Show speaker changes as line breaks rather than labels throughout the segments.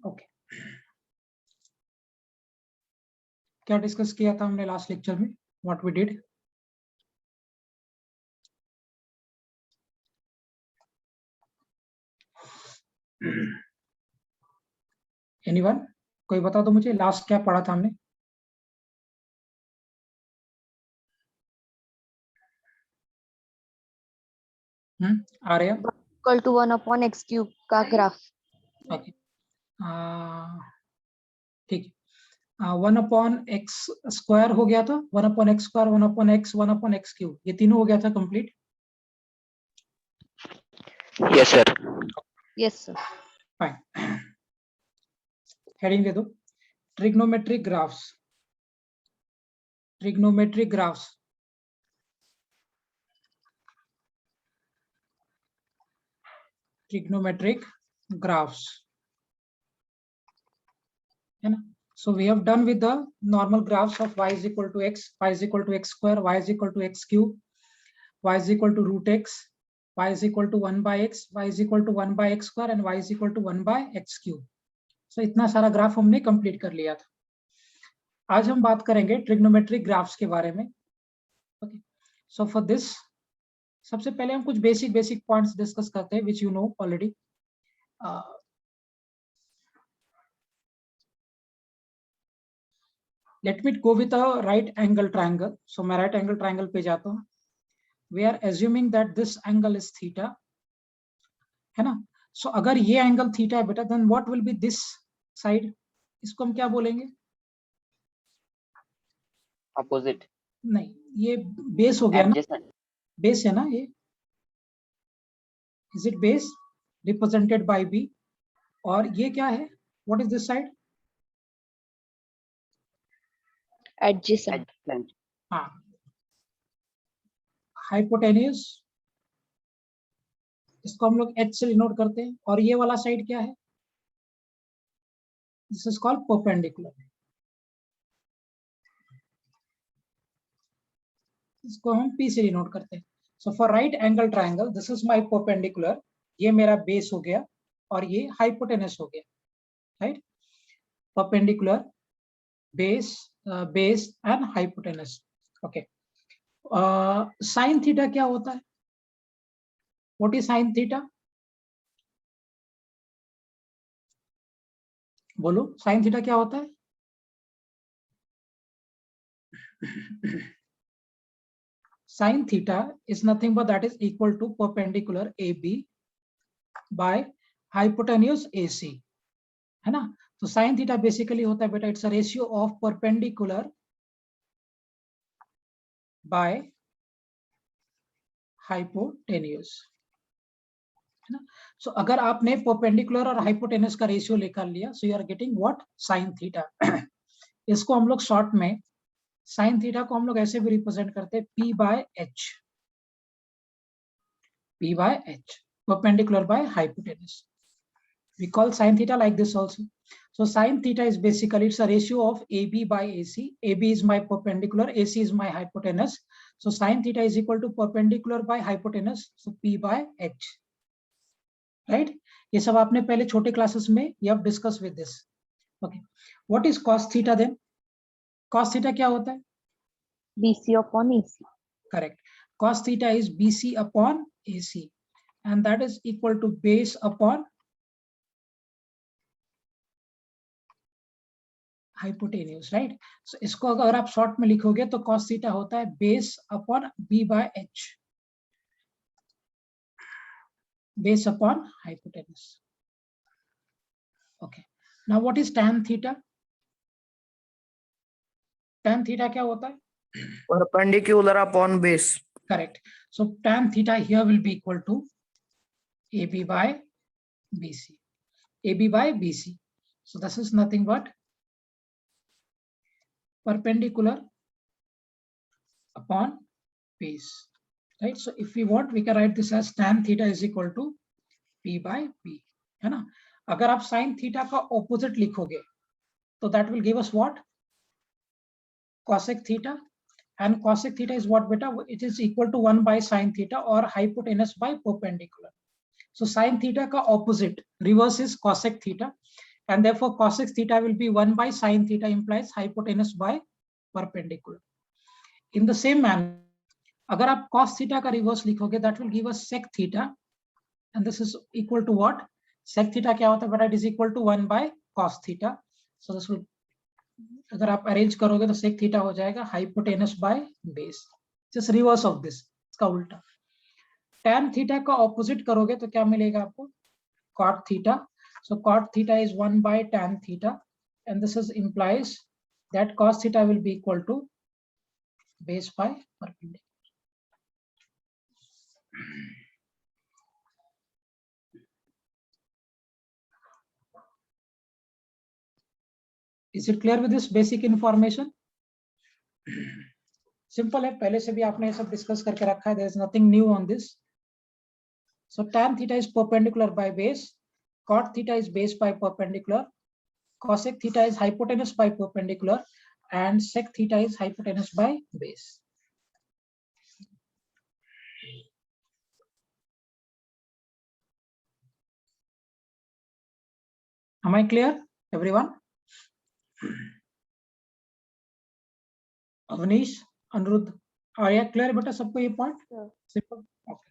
Okay, क्या discuss किया था हमने लास्ट लेक्चर में? What we did? एनीवन, कोई बता दो मुझे, लास्ट क्या पढ़ा था हमने? Arya?
Equal to 1/x cube का ग्राफ।
ओके, ठीक है। 1/x स्क्वायर हो गया था, 1/x square, 1/x, 1/x cube, ये तीनों हो गया था complete.
Yes sir.
Yes sir.
Fine, heading दे दो, trigonometric graphs. Trigonometric graphs, trigonometric graphs, है ना? So we have done with the normal graphs of y is equal to x, y is equal to x square, y is equal to x cube, y is equal to root x, y is equal to 1 by x, y is equal to 1 by x square and y is equal to 1 by x cube. So इतना सारा graph हमने complete कर लिया था। आज हम बात करेंगे ट्रिग्नोमेट्रिक ग्राफ्स के बारे में। ओके, सो फॉर दिस सबसे पहले हम कुछ बेसिक पॉइंट्स डिस्कस करते हैं which you know already. Let me go with a right angle triangle. So मैं right angle triangle पे जाता हूँ। We are assuming that this angle is theta, है ना? So अगर ये angle theta है बेटा, then what will be this side? इसको हम क्या बोलेंगे?
अपोजिट।
नहीं, ये बेस हो गया ना? बेस है ना ये? Is it base represented by B? और ये क्या है? What is this side?
Adjacent.
हाँ, हाइपोटेन्यूज, इसको हम लोग H से डिनोट करते हैं। और ये वाला साइड क्या है? दिस इज कॉल्ड परपेंडिकुलर, इसको हम P से डिनोट करते हैं। So for right angle triangle this is my perpendicular, ये मेरा बेस हो गया और ये हाइपोटेनस हो गया, right? Perpendicular, base, base and hypotenuse. Okay, sine theta क्या होता है? What is sine theta? बोलो, साइन थीटा क्या होता है? Sin theta is nothing but that is equal to perpendicular AB by hypotenuse AC, है ना? तो sin theta basically होता है बेटा, it's a ratio of perpendicular by hypotenuse, है ना? So अगर आपने perpendicular और hypotenuse का रेशियो लेकर लिया, so you are getting what? sin theta. इसको हम लोग शॉर्ट में sin theta को हम लोग ऐसे भी रिप्रेजेंट करते हैं P by H, P by H, perpendicular by hypotenuse. We call sin theta like this also. So sin theta is basically it's a ratio of AB by AC. AB is my perpendicular, AC is my hypotenuse. So sin theta is equal to perpendicular by hypotenuse. So P by H. Right? ये सब आपने पहले छोटे classes में you have discussed with this. Okay. What is cos theta then? Cos theta क्या होता है?
BC upon AC.
Correct. Cos theta is BC upon AC, and that is equal to base upon hypotenuse, right? So इसको अगर आप short में लिखोगे तो cos theta होता है base upon B by H, base upon hypotenuse. Okay, now what is tan theta? tan theta क्या होता है?
Perpendicular upon base.
Correct. So tan theta here will be equal to AB by BC, AB by BC. So this is nothing but perpendicular upon base, right? So if we want, we can write this as tan theta is equal to P by B, है ना? अगर आप sin theta का opposite लिखोगे तो that will give us what? Cosec theta, and cosec theta is what beta? It is equal to 1 by sin theta or hypotenuse by perpendicular. So sin theta का opposite reverse is cosec theta, and therefore cosec theta will be 1 by sin theta implies hypotenuse by perpendicular. In the same manner, अगर आप cos theta का reverse लिखोगे, that will give us sec theta, and this is equal to what? Sec theta क्या होता है बेटा? It is equal to 1 by cos theta. So this will, अगर आप arrange करोगे तो sec theta हो जाएगा hypotenuse by base. Just reverse of this, इसका उल्टा. Tan theta का opposite करोगे तो क्या मिलेगा आपको? Cot theta. So cot theta is 1 by tan theta, and this is implies that cos theta will be equal to base by perpendicular. Is it clear with this basic information? Simple है, पहले से भी आपने ये सब discuss करके रखा है. There is nothing new on this. So tan theta is perpendicular by base, cot theta is base by perpendicular, cosec theta is hypotenuse by perpendicular, and sec theta is hypotenuse by base. Am I clear, everyone? Avnish, Anirudh, are you clear बेटा सबको ये point?
Sure.
Simple. Okay.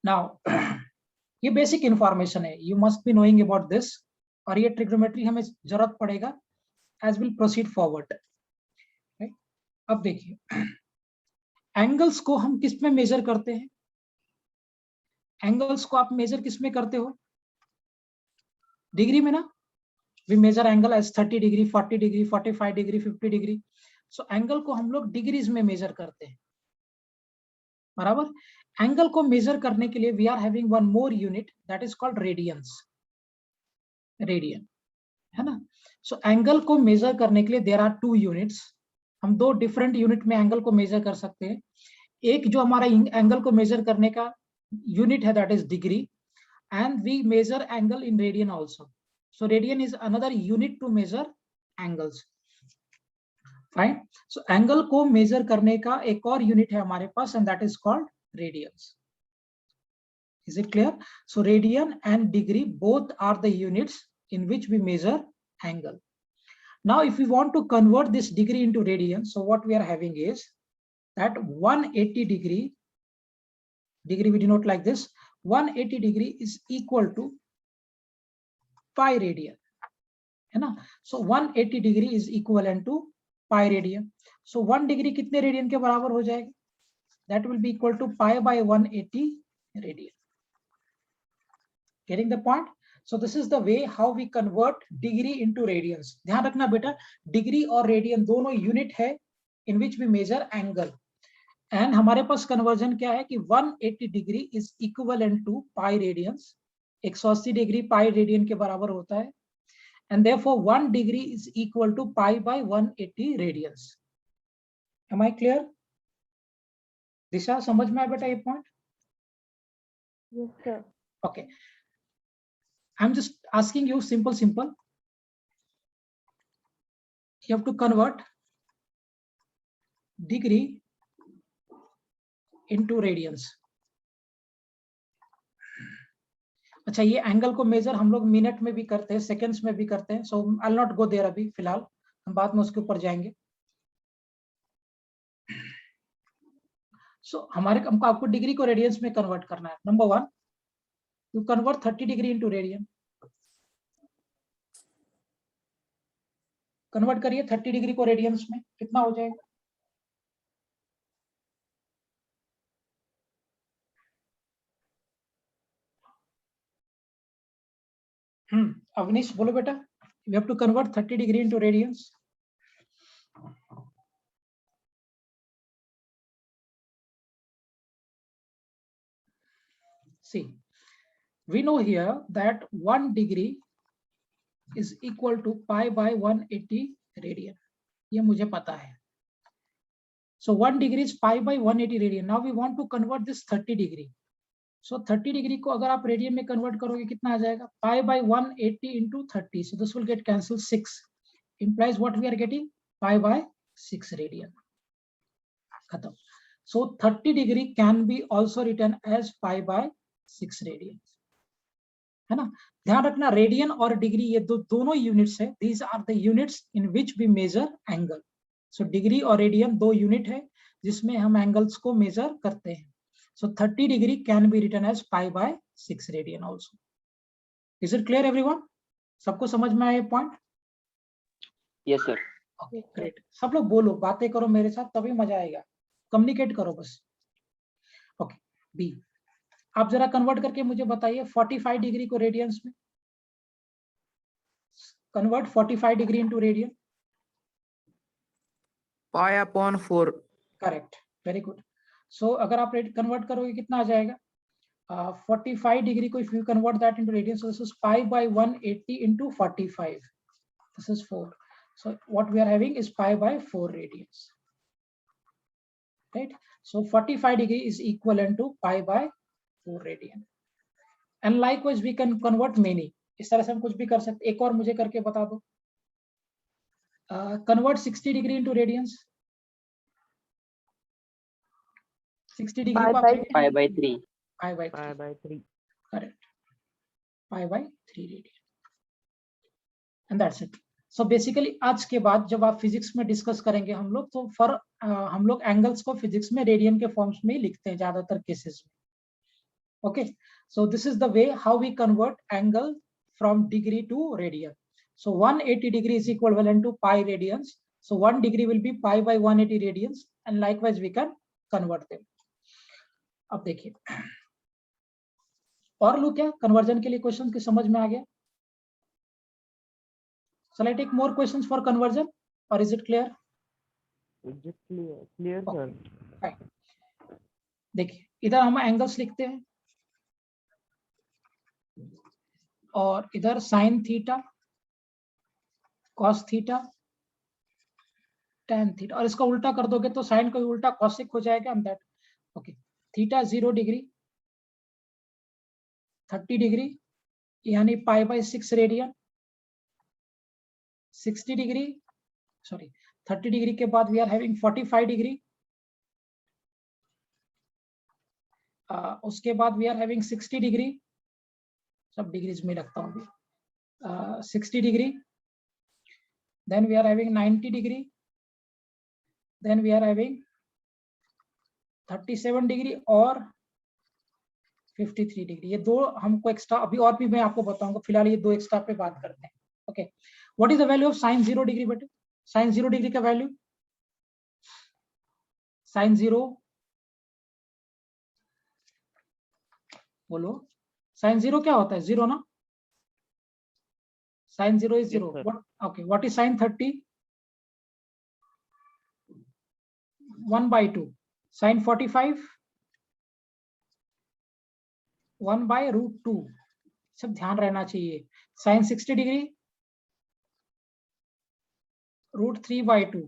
Now, ये basic information है. You must be knowing about this. और ये trigonometry हमें जरूरत पड़ेगा as we'll proceed forward. Right? अब देखिए, angles को हम किस में measure करते हैं? Angles को आप measure किस में करते हो? Degree में ना? We measure angle as 30 degree, 40 degree, 45 degree, 50 degree. So angle को हम लोग degrees में measure करते हैं, बराबर? Angle को measure करने के लिए we are having one more unit that is called radians. Radian, है ना? So angle को measure करने के लिए there are two units. हम दो different unit में angle को measure कर सकते हैं. एक जो हमारा angle को measure करने का unit है that is degree, and we measure angle in radian also. So radian is another unit to measure angles. Fine. So angle को measure करने का एक और unit है हमारे पास, and that is called radians. Is it clear? So radian and degree both are the units in which we measure angle. Now, if we want to convert this degree into radian, so what we are having is that 180 degree we denote like this. 180 degree is equal to pi radian, है ना? So 180 degree is equivalent to pi radian. So 1 degree कितने radian के बराबर हो जाएगा? That will be equal to pi by 180 radian. Getting the point? So this is the way how we convert degree into radians. ध्यान रखना बेटा, degree और radian दोनों unit है in which we measure angle. And हमारे पास conversion क्या है कि 180 degree is equivalent to pi radians. 180 degree pi radian के बराबर होता है, and therefore 1 degree is equal to pi by 180 radians. Am I clear? दिशा समझ में आया बेटा ये point?
Yes, sir.
Okay. I'm just asking you simple. You have to convert degree into radians. अच्छा, ये एंगल को मेजर हम लोग मिनट में भी करते हैं, सेकंड्स में भी करते हैं. So I will not go there अभी, फिलहाल हम बाद में उसके ऊपर जाएंगे. सो हमको आपको डिग्री को रेडियंस में कन्वर्ट करना है. Number 1, you convert 30 degree into radian. Convert करिए 30 डिग्री को रेडियंस में, कितना हो जाएगा? अवनीश बोलो बेटा. You have to convert 30 degree into radians. See, we know here that 1 degree is equal to pi by 180 radian. ये मुझे पता है. So 1 degree is pi by 180 radian. Now we want to convert this 30 degree. So 30 degree को अगर आप radian में convert करोगे कितना आ जाएगा? Pi by 180 into 30. So this will get cancelled 6. Implies what we are getting? Pi by 6 radian. खत्म. So 30 degree can be also written as pi by 6 radian. है ना? ध्यान रखना रेडियन और डिग्री ये दोनों यूनिट्स है, these are the units in which we measure angle. So degree और रेडियन दो यूनिट है जिसमें हम एंगल्स को मेजर करते हैं। So 30 degree can be written as π/6 radian also. Is it clear everyone? सबको समझ में आया point?
Yes, sir.
Okay great. सब लोग बोलो, बातें करो मेरे साथ, तभी मजा आएगा, कम्युनिकेट करो बस। ओके बी, आप जरा कन्वर्ट करके मुझे बताइए 45 डिग्री को रेडियंस में। Convert 45 degree into radian.
π/4।
Correct, very good. So अगर आप कन्वर्ट करोगे कितना आ जाएगा? 45 डिग्री को if you convert that into radian, so this is π/180 into 45, this is 4. So what we are having is π/4 radians, right? So 45 degree is equivalent to π/4 radian. And likewise we can convert many. इस तरह से हम कुछ भी कर सकते। एक और मुझे करके बता दो। Convert 60 degree into radians. 60 degree को आप
π/3.
π/3 correct, π/3 radian, and that's it. So basically आज के बाद जब आप फिजिक्स में डिस्कस करेंगे हम लोग, तो हम लोग एंगल्स को फिजिक्स में रेडियन के फॉर्म्स में ही लिखते हैं ज्यादातर केसेस में। Okay, so this is the way how we convert angle from degree to radian. So 180 degree is equivalent to pi radians, so 1 degree will be π/180 radians, and likewise we can convert them. अब देखिए और लोग क्या conversion के लिए question की समझ में आ गया? Shall I take more questions for conversion, or is it clear?
Is it clear? Clear, sir.
Fine. देखिए इधर हम एंगल्स लिखते हैं और इधर sine theta, cos theta, tan theta, और इसका उल्टा कर दोगे तो साइन का उल्टा कॉसिक हो जाएगा, and that okay. Theta 0 degree, 30 degree यानी π/6 रेडियन, 60 डिग्री सॉरी 30 डिग्री के बाद वी आर हैविंग 45 डिग्री, उसके बाद वी आर हैविंग 60 डिग्री, सब डिग्रीज में रखता हूँ अभी, 60 degree, then we are having 90 degree, then we are having 37 degree और 53 डिग्री। ये दो हमको एक्स्ट्रा, अभी और भी मैं आपको बताऊंगा, फिलहाल ये दो एक्स्ट्रा पे बात करते हैं। Okay, what is the value of sine 0 degree बेटे? साइन 0 डिग्री का वैल्यू, साइन 0 बोलो, साइन 0 क्या होता है? 0 ना, sine 0 is 0। Okay, what is sine 30? 1/2। Sine 45 1/√2, सब ध्यान रहना चाहिए। Sine 60 degree √3/2,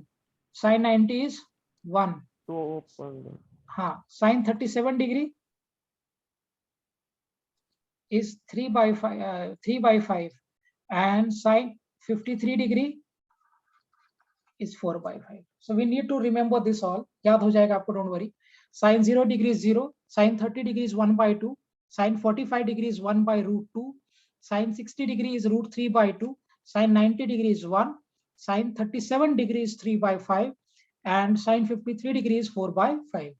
sine 90 is 1।
तो open.
हाँ, sine 37 degree is 3/5 and sine 53 degree is 4/5. So we need to remember this all. याद हो जाएगा आपको, don't worry. Sine 0 degree is 0, sine 30 degree is 1/2, sine 45 degree is 1/√2, sine 60 degree is √3/2, sine 90 degree is 1, sine 37 degree is 3/5, and sine 53 degree is 4/5.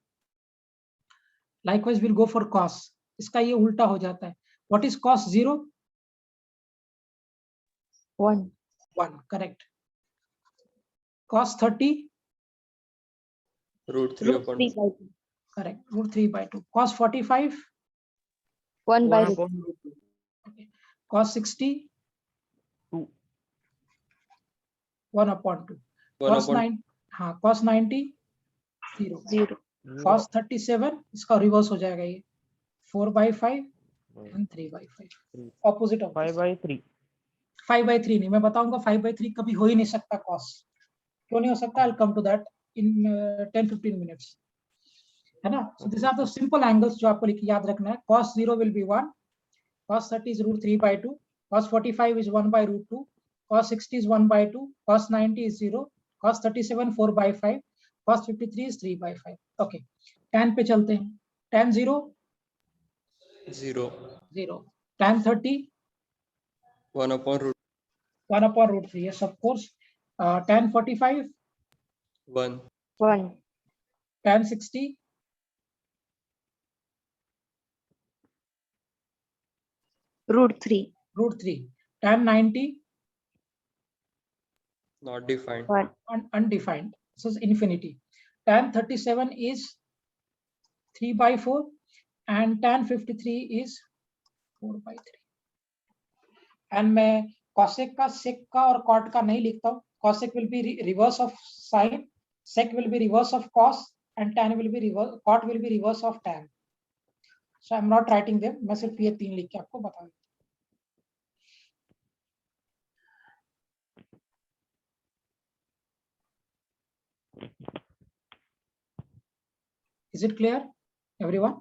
Likewise, we'll go for cos. इसका ये उल्टा हो जाता है। What is cos 0?
1.
1, correct. Cos 30?
√3/2.
Correct, √3/2. Cos 45?
1/√2.
Okay. Cos 60?
2.
1/2. Cos 9? हाँ, cos 90? 0.
0.
Cos 37? इसका reverse हो जाएगा ये, 4/5 and 3/5. Opposite of this.
5/3.
5/3 नहीं, मैं बताऊंगा 5/3 कभी हो ही नहीं सकता cos। क्यों नहीं हो सकता? I'll come to that in 10-15 minutes, है ना? So these are the simple angles जो आपको याद रखना है। Cos 0 will be 1, cos 30 is √3/2, cos 45 is 1/√2, cos 60 is 1/2, cos 90 is 0, cos 37 4/5, cos 53 is 3/5. Okay, tan पे चलते हैं। tan 0?
0.
0. tan 30?
1 upon root
1 upon root 3. Yes, of course. Tan 45,
1,
1,
tan 60,
root 3,
root 3. Tan 90,
not defined.
1,
undefined. So it's infinity. Tan 37 is 3 by 4 and tan 53 is 4 by 3. And मैं cosec का, sec का और cot का नहीं लिखता हूँ. Cosec will be reverse of sine, sec will be reverse of cos, and tan will be reverse, cot will be reverse of tan. So I'm not writing them. मैं सिर्फ ये 3 लिख के आपको बता देता हूँ. Is it clear, everyone?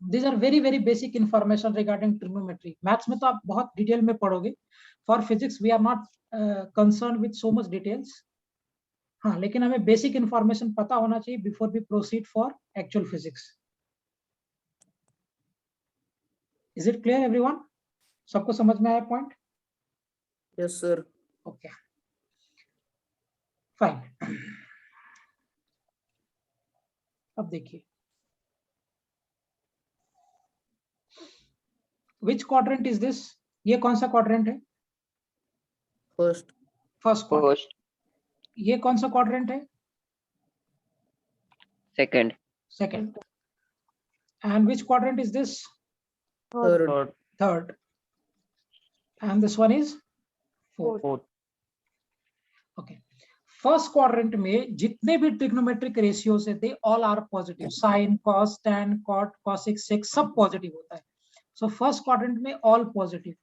These are very very basic information regarding trigonometry. Maths में तो आप बहुत डिटेल में पढ़ोगे. For physics we are not concerned with so much details. हाँ, लेकिन हमें बेसिक इंफॉर्मेशन पता होना चाहिए before we proceed for actual physics. Is it clear everyone? सबको समझ में आया point?
Yes, sir.
Okay, fine. अब देखिए, विच क्वाड्रेंट इज दिस? ये कौन सा क्वाड्रेंट है?
First.
First quadrant.
First,
ये कौन सा क्वाड्रेंट है?
second,
second. And which quadrant is this?
Third.
third,
third. And this one is fourth.
fourth,
okay. First quadrant में जितने भी ट्रिग्नोमेट्रिक रेशियोज है they all are positive. Sine, cos, tan, cot, cosec, sec सब positive होता है. So first quadrant में all positive.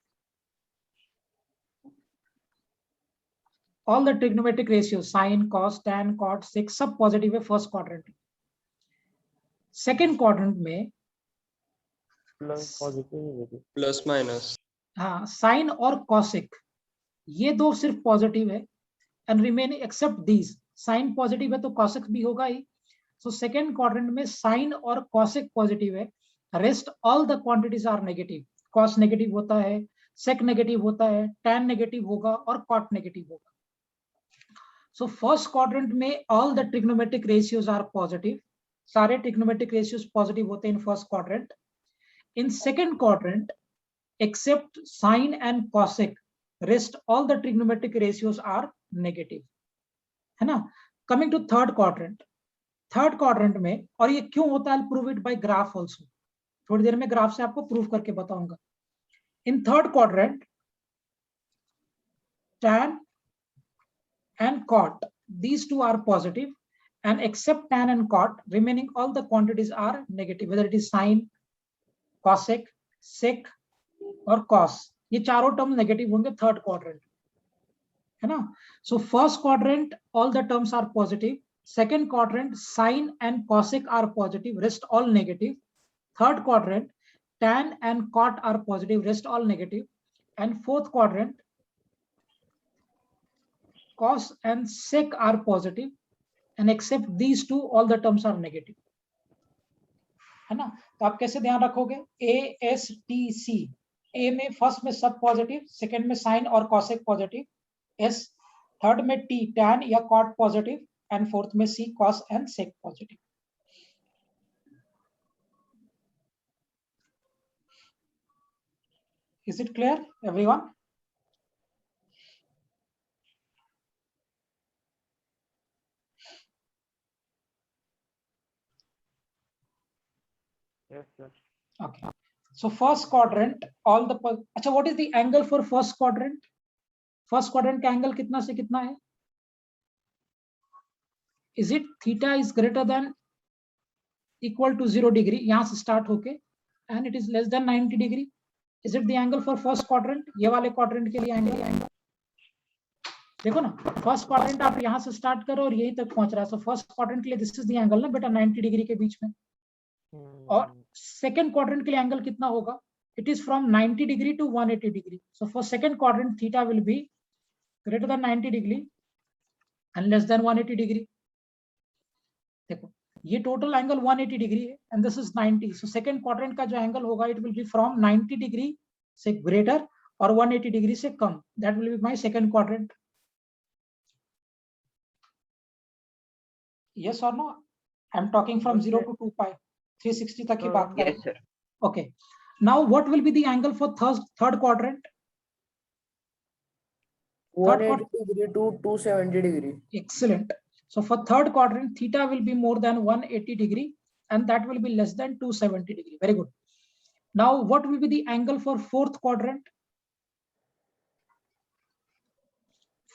All the trigonometric ratios sine, cos, tan, cot, sec सब positive है फर्स्ट क्वाड्रेंट. सेकंड क्वाड्रेंट में
plus positive negative.
Plus minus.
हाँ, sine और cosec ये दो सिर्फ पॉजिटिव है. And remaining except these, sine positive है तो कॉसेक भी होगा ही. सो सेकंड क्वाड्रेंट में साइन और कॉसेक पॉजिटिव है. Rest all the quantities are negative. Cos negative होता है, सेक नेगेटिव होता है, टैन नेगेटिव होगा और कॉट नेगेटिव होगा. सो फर्स्ट क्वाड्रेंट में all the trigonometric ratios are positive. सारे ट्रिग्नोमेट्रिक रेशियोज पॉजिटिव होते हैं in first quadrant. In second quadrant except sine and cosec, rest all the trigonometric ratios are negative, है ना. Coming to third quadrant. Third quadrant में, और ये क्यों होता है, prove it by graph also. थोड़ी देर में ग्राफ से आपको प्रूव करके बताऊंगा. इन third quadrant tan and cot, these two are positive, and except tan and cot, remaining all the quantities are negative, whether it is sine, cosec, sec और cos. ये चारों term negative होंगे third quadrant, है ना. So first quadrant all the terms are positive. Second quadrant sine and cosec are positive, rest all negative. Third quadrant tan and cot are positive, rest all negative. And fourth quadrant cos and sec are positive, and except these two all the terms are negative, है ना. तो आप कैसे ध्यान रखोगे? A S T C. ए में first में सब पॉजिटिव, सेकंड में साइन और कॉसेक पॉजिटिव, एस थर्ड में टी टैन या कॉट पॉजिटिव, एंड फोर्थ में C cos and sec positive. Is it clear everyone?
Yes, sir.
Okay. So first quadrant, all the अच्छा, what is the angle for first quadrant? First quadrant का angle कितना से कितना है? Is it theta is greater than equal to 0 degree, यहाँ से start होके, and it is less than 90 degree? Is it the angle for first quadrant? ये वाले quadrant के लिए एंगल देखो ना, फर्स्ट क्वाड्रेंट आप यहाँ से स्टार्ट करो और यहीं तक पहुंच रहा है. सो फर्स्ट क्वाड्रेंट के लिए दिस इज द एंगल ना बेटा, 90 डिग्री के बीच में. और सेकंड क्वाड्रेंट के लिए एंगल कितना होगा? It is from 90 degree to 180 degree. So for second quadrant theta will be greater than 90 degree and less than 180 degree. देखो ये टोटल एंगल 180 डिग्री है and this is 90. So second quadrant का जो angle होगा it will be from 90 degree से greater और 180 degree से कम, that will be my second quadrant. Yes और no? I am talking from 0 to 2 pi, 360 तक की बात कर रहे
Yes, sir.
हैं। Okay, now what will be the angle for third quadrant?
180 degree to 270 degree.
Excellent. So for third quadrant, theta will be more than 180 degree and that will be less than 270 degree. Very good. Now what will be the angle for fourth quadrant?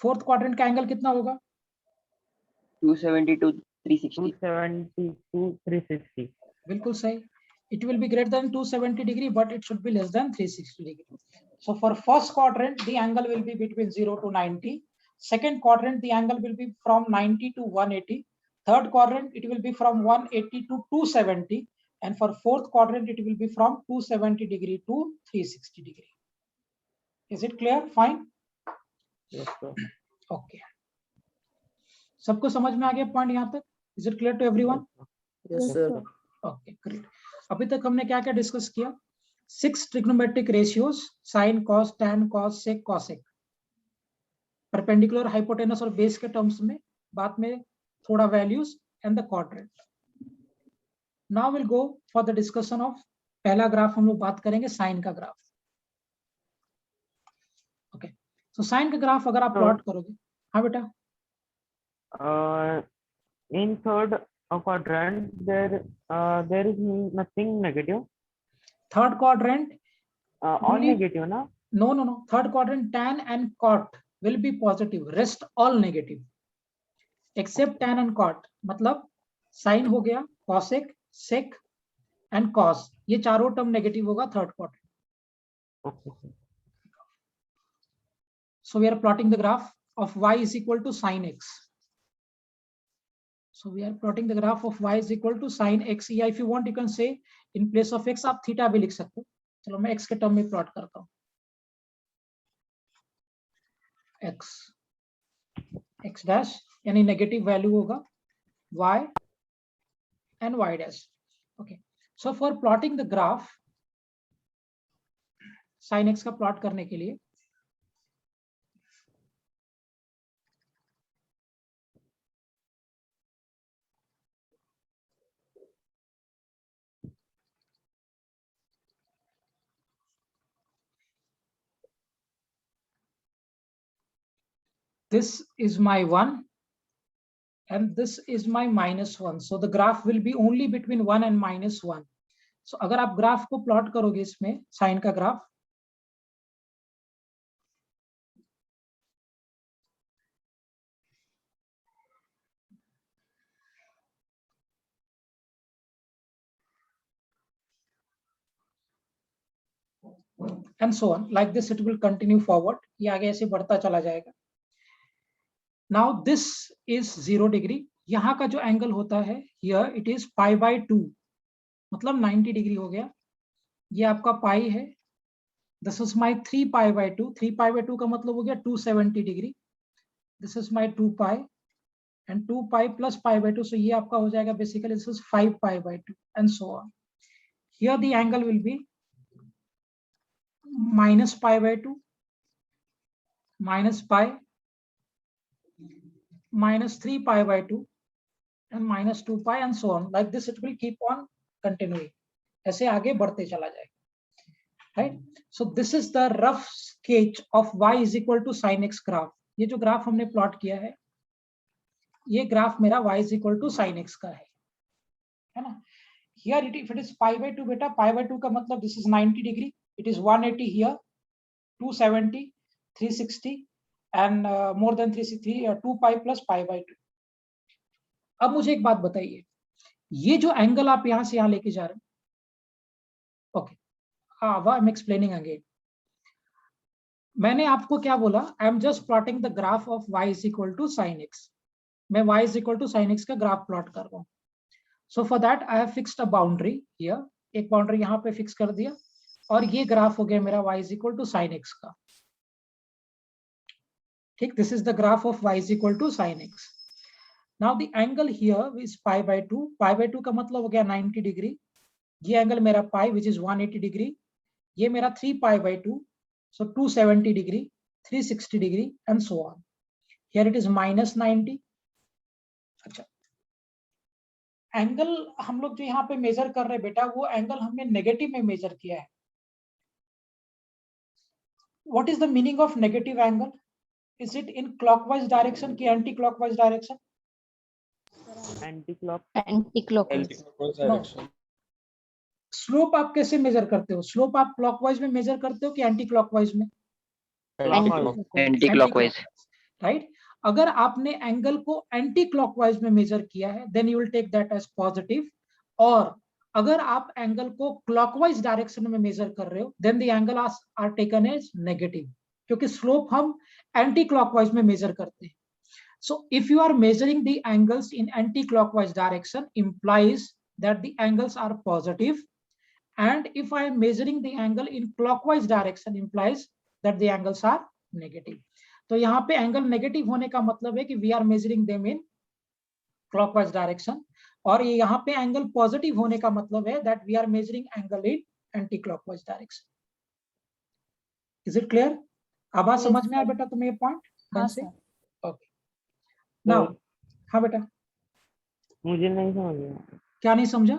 Fourth quadrant का angle कितना होगा?
270 to 360.
270 to 360.
बिल्कुल सही. It will be greater than 270 degree, but it should be less than 360 degree. So for first quadrant, the angle will be between 0 to 90. Second quadrant, the angle will be from 90 to 180. Third quadrant, it will be from 180 to 270. And for fourth quadrant, it will be from 270 degree to 360 degree. Is it clear? Fine.
Yes, sir.
Okay. सबको समझ में आ गया point यहाँ तक? Is it clear to everyone?
Yes, sir.
Okay, great. अभी तक हमने क्या क्या डिस्कस किया? 6 trigonometric ratios, sine, cos, tan, cos, sec, cosec, perpendicular, hypotenuse और बेस के टर्म्स में, बाद में थोड़ा values and the quadrant. Now will go for the discussion of पहला ग्राफ. हम लोग बात करेंगे साइन का ग्राफ. ओके, सो साइन का ग्राफ अगर आप प्लॉट करोगे. हाँ बेटा.
In third quadrant, there is nothing negative.
Third quadrant,
All
Only-
negative, na?
no. Third quadrant, tan and cot will be positive, rest all negative except tan and cot. मतलब sign हो गया, cosec, sec and cos, ये चारों term negative होगा third quadrant.
Okay, sir.
So we are plotting the graph of y is equal to sin x. So we are plotting the graph of y is equal to sin x. या if you want you can say in place of x आप theta भी लिख सकते हो. चलो मैं x के term में प्लॉट करता हूँ. x डैश यानी नेगेटिव वैल्यू होगा y and y dash. Okay, so for plotting the graph, sin x का प्लॉट करने के लिए this is my 1 and this is my -1. So the graph will be only between 1 and -1. So अगर आप graph को plot करोगे इसमें sign का graph, and so on like this it will continue forward. ये आगे ऐसे बढ़ता चला जाएगा. Now this is 0 degree. यहाँ का जो एंगल होता है here it is π/2, मतलब 90 डिग्री हो गया. ये आपका पाई है. This is my 3π/2. 3π/2 का मतलब हो गया 270 degree. This is my 2 pi and 2 pi plus π/2. So ये आपका हो जाएगा basically this is 5π/2 and so on. Here the angle will be -π/2, -π, -3π/2 and -2 pi and so on. Like this it will keep on continuing. ऐसे आगे बढ़ते चला जाएगा. Right? So this is the rough sketch of y is equal to sin x graph. ये जो graph हमने plot किया है, ये ग्राफ मेरा y is equal to sin x का है ना. Here if it is π/2 बेटा, π/2 का मतलब this is 90 degree. It is 180 here, 270, 360 and more than 360, 2 pi plus π/2. अब मुझे एक बात बताइए, ये जो एंगल आप यहां से यहां लेके जा रहे हैं, okay, I am explaining again. मैंने आपको क्या बोला? I am just plotting the graph of y is equal to sin x. मैं y is equal to sin x का ग्राफ प्लॉट कर रहा हूँ. So for that I have fixed a boundary here. एक बाउंड्री यहाँ पे fix कर दिया और ये ग्राफ हो गया मेरा y is equal to sin x का. ठीक, this is the graph of y is equal to sin x. Now the angle here is π/2. π/2 का मतलब हो गया 90 डिग्री. ये एंगल मेरा पाई विच इज 180 डिग्री. ये मेरा 3π/2, so 270 degree, 360 degree and so on. Here it is -90. अच्छा, एंगल हम लोग जो यहाँ पे मेजर कर रहे हैं बेटा, वो एंगल हमने नेगेटिव में मेजर किया है. What is the meaning of negative angle? Is it in clockwise direction की anti clockwise direction?
Anti clock.
Anti-clockwise.
Anti-clockwise direction.
Slope आप कैसे मेजर करते हो? स्लोप आप क्लॉकवाइज में मेजर करते हो कि एंटी क्लॉकवाइज में?
Anti-clockwise.
Anti-clockwise.
राइट. अगर आपने एंगल को एंटी क्लॉकवाइज में मेजर किया है, then you will take that as positive. और अगर आप एंगल को क्लॉकवाइज डायरेक्शन में मेजर कर रहे हो, then the angle are taken as negative, क्योंकि स्लोप हम एंटी क्लॉकवाइज में मेजर करते हैं. So if you are measuring the angles in anti-clockwise direction, implies that the angles are positive, and if I am measuring the angle in clockwise direction, implies that the angles are negative. तो यहाँ पे angle negative होने का मतलब है कि we are measuring them in clockwise direction, और ये यहाँ पे एंगल पॉजिटिव होने का मतलब है that we are measuring angle in anti-clockwise direction. Is it clear? अब बात समझ में आया बेटा तुम्हें ये पॉइंट? हाँ से. ओके. नाउ हाँ बेटा,
मुझे नहीं समझ में.
क्या नहीं समझा?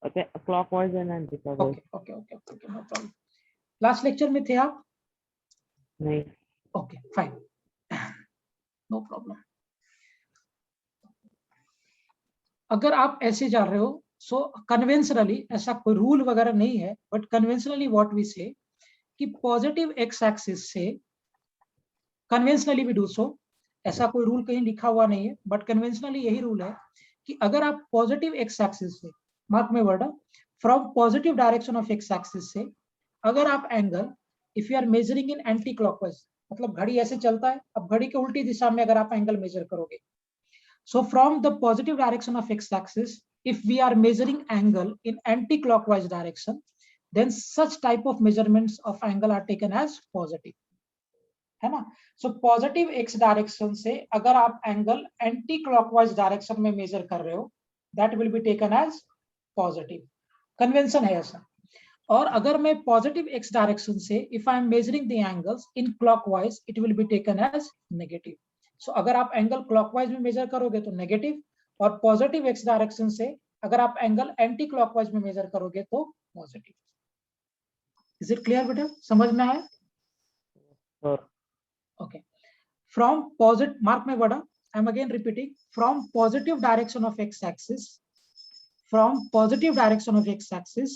Okay, clockwise and anti clockwise.
Okay okay okay okay, no problem. Last lecture में थे आप?
नहीं.
Okay fine, no problem. अगर आप ऐसे जा रहे हो, सो कन्वेंशनली, ऐसा कोई रूल वगैरह नहीं है, बट कन्वेंशनली व्हाट वी से कि पॉजिटिव एक्स एक्सिस से, कन्वेंशनली वी डू सो, ऐसा कोई रूल कहीं लिखा हुआ नहीं है, बट कन्वेंशनली यही रूल है कि अगर आप पॉजिटिव एक्स एक्सिस से, mark my word, from positive direction of X axis से अगर आप angle, if you are measuring in anti clockwise, मतलब घड़ी ऐसे चलता है, अब घड़ी के उल्टी दिशा में अगर आप एंगल मेजर करोगे, so from the positive direction of X axis, if we are measuring angle in anti clockwise direction, then such type of measurements of angle are taken as positive, है ना. सो पॉजिटिव एक्स डायरेक्शन से अगर आप angle anti clockwise direction में measure कर रहे हो, that will be taken as positive. Convention है ऐसा. और अगर मैं पॉजिटिव एक्स डायरेक्शन से if I am measuring the angles in clockwise, it will be taken as negative. So अगर आप एंगल क्लॉकवाइज में मेजर करोगे तो नेगेटिव, और पॉजिटिव एक्स डायरेक्शन से अगर आप एंगल एंटी क्लॉकवाइज में मेजर करोगे तो पॉजिटिव. इज इट क्लियर बेटा? समझ में आया? Okay. From positive, mark my word, I am again repeating, from positive direction of x-axis, from positive direction of x-axis,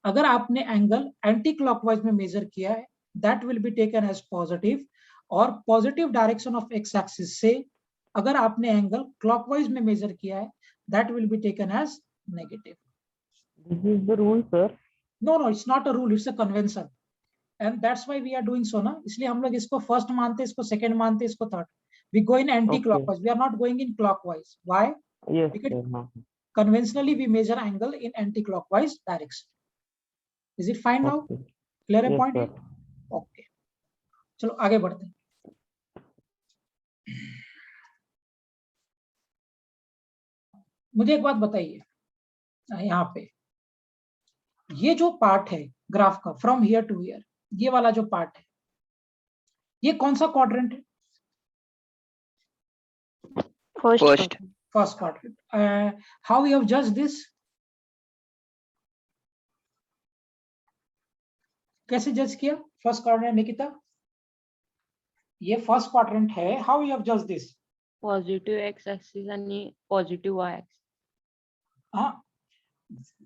अगर आपने एंगल एंटी क्लॉकवाइज में मेजर किया है, that will be taken as positive, और पॉजिटिव डायरेक्शन ऑफ x-axis से अगर आपने angle clockwise में मेजर किया है, that will be taken as negative.
This is the rule, sir.
No, it's not a rule, it's a convention. And that's why we are doing so ना, इसलिए हम लोग इसको फर्स्ट मानते, इसको सेकंड मानते, इसको third. We go in anti-clockwise. We are not going in clockwise. Why?
Yes,
Because
sir. हाँ.
conventionally we measure angle in anti-clockwise direction. Is it fine now?
Okay.
Clear a
Yes,
point?
sir.
Okay. चलो आगे बढ़ते हैं. मुझे एक बात बताइए, यहाँ पे ये जो पार्ट है ग्राफ का, फ्रॉम हियर टू हियर, ये वाला जो पार्ट है, ये कौन सा क्वाड्रेंट है?
First.
First quadrant. How you have judged this? कैसे जज किया फर्स्ट क्वाड्रेंट निकिता? ये फर्स्ट क्वाड्रेंट है, how you have judged this?
Positive x axis आणि पॉझिटिव्ह वाय ऍक्सिस.
हाँ,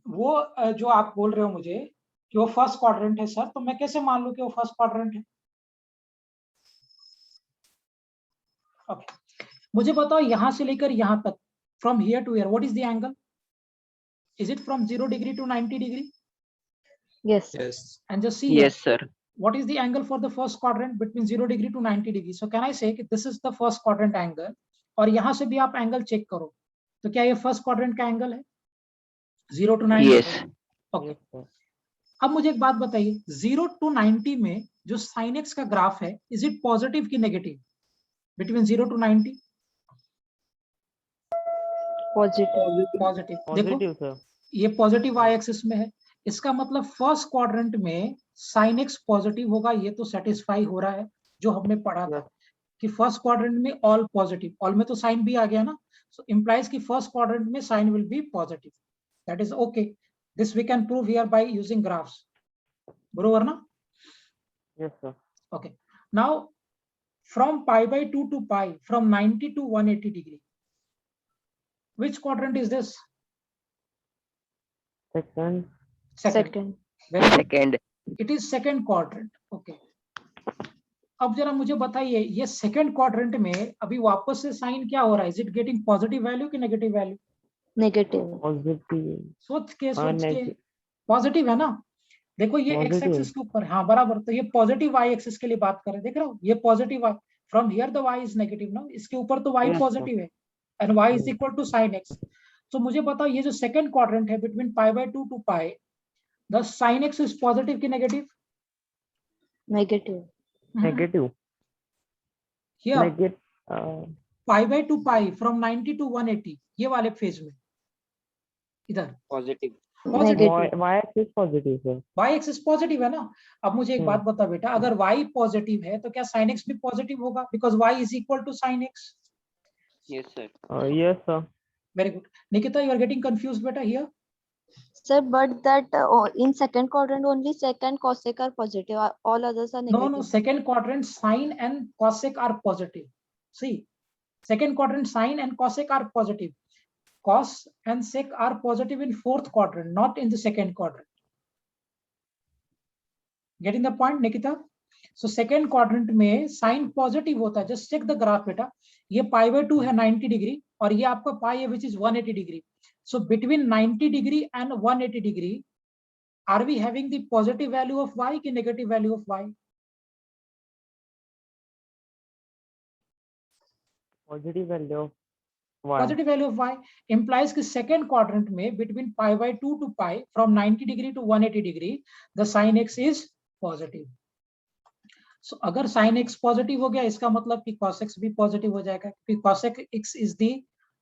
वो जो आप बोल रहे हो मुझे कि वो फर्स्ट क्वाड्रेंट है सर, तो मैं कैसे मान लूं कि वो फर्स्ट क्वाड्रेंट है? ओके, मुझे बताओ यहां से लेकर यहां तक, from here to here, what is the angle? Is it from 0 degree to 90 degree?
Yes.
Yes.
And just see
Yes, sir.
what is the angle for the first quadrant between 0 degree to 90 degree? So can I say कि this is the first quadrant angle, और यहाँ से भी आप angle check करो, तो क्या ये फर्स्ट क्वाड्रेंट का एंगल है 0 to 90?
Yes.
Okay.
Yes, sir.
अब मुझे एक बात बताइए, 0 to 90 में जो sin x का ग्राफ है, इज इट पॉजिटिव की negative between 0 to 90?
Positive.
Positive. देखो
Positive, sir.
ये पॉजिटिव y एक्सिस में है, इसका मतलब फर्स्ट क्वाड्रेंट में साइन एक्स पॉजिटिव होगा, ये तो सेटिस्फाई हो रहा है जो हमने पढ़ा था कि फर्स्ट क्वाड्रेंट में ऑल पॉजिटिव, ऑल में तो साइन भी आ गया ना, सो इंप्लाइज कि फर्स्ट क्वाड्रेंट में sine will be positive, that is okay, this we can prove here by using graphs, बरोबर ना?
Yes, sir.
Okay, now from pi by 2 to pi, from 90 to 180 degree, which quadrant is this?
Second.
Second.
Very good.
Second.
It is second quadrant. Okay. अब जरा मुझे बताइए ये second quadrant में अभी वापस से साइन क्या हो रहा है? Is it getting positive value कि नेगेटिव वैल्यू?
Negative.
Positive.
सोच के
negative.
पॉजिटिव है ना? देखो ये एक्स
Positive.
एक्सिस के ऊपर, हाँ बराबर, तो ये पॉजिटिव वाई एक्सिस के लिए बात कर रहे हैं, देख रहे हो ये positive y, from here the y is negative ना, इसके ऊपर तो वाई
Yes,
पॉजिटिव है and y is equal to sine x. तो मुझे बताओ ये जो सेकंड क्वाड्रेंट है between pi by 2 to pi, the sine x is positive कि negative?
Negative.
Negative.
Here
Negative.
Pi by 2 pi from 90 to 180, ये वाले फेज में इधर
Positive.
Negative.
Y axis positive, sir.
Y axis positive है ना। अब मुझे एक बात बता बेटा, अगर वाई पॉजिटिव है तो क्या साइन एक्स भी पॉजिटिव होगा? Because Y is equal to sine X.
Yes, sir.
Yes, sir.
Very good. Nikita, you are getting confused बेटा here?
Sir, but that in second quadrant only second cosec are positive. All others are negative.
No, second quadrant sine and cosec are positive. See, second quadrant sine and cosec are positive. Cos and sec are positive in fourth quadrant, not in the second quadrant. Getting the point, Nikita? So second quadrant में sine positive होता है. Just check the graph बेटा. ये pi by 2 है 90 degree और ये आपका pi है which is 180 degree. So between 90 degree and 180 degree, are we having the positive value of y ki negative value of y?
Positive value of Y.
Positive value of y implies कि second quadrant में between pi by 2 to pi, from 90 degree to 180 degree, the sin x is positive. So अगर sin x positive हो गया, इसका मतलब कि cos x भी positive हो जाएगा, क्योंकि cos x is the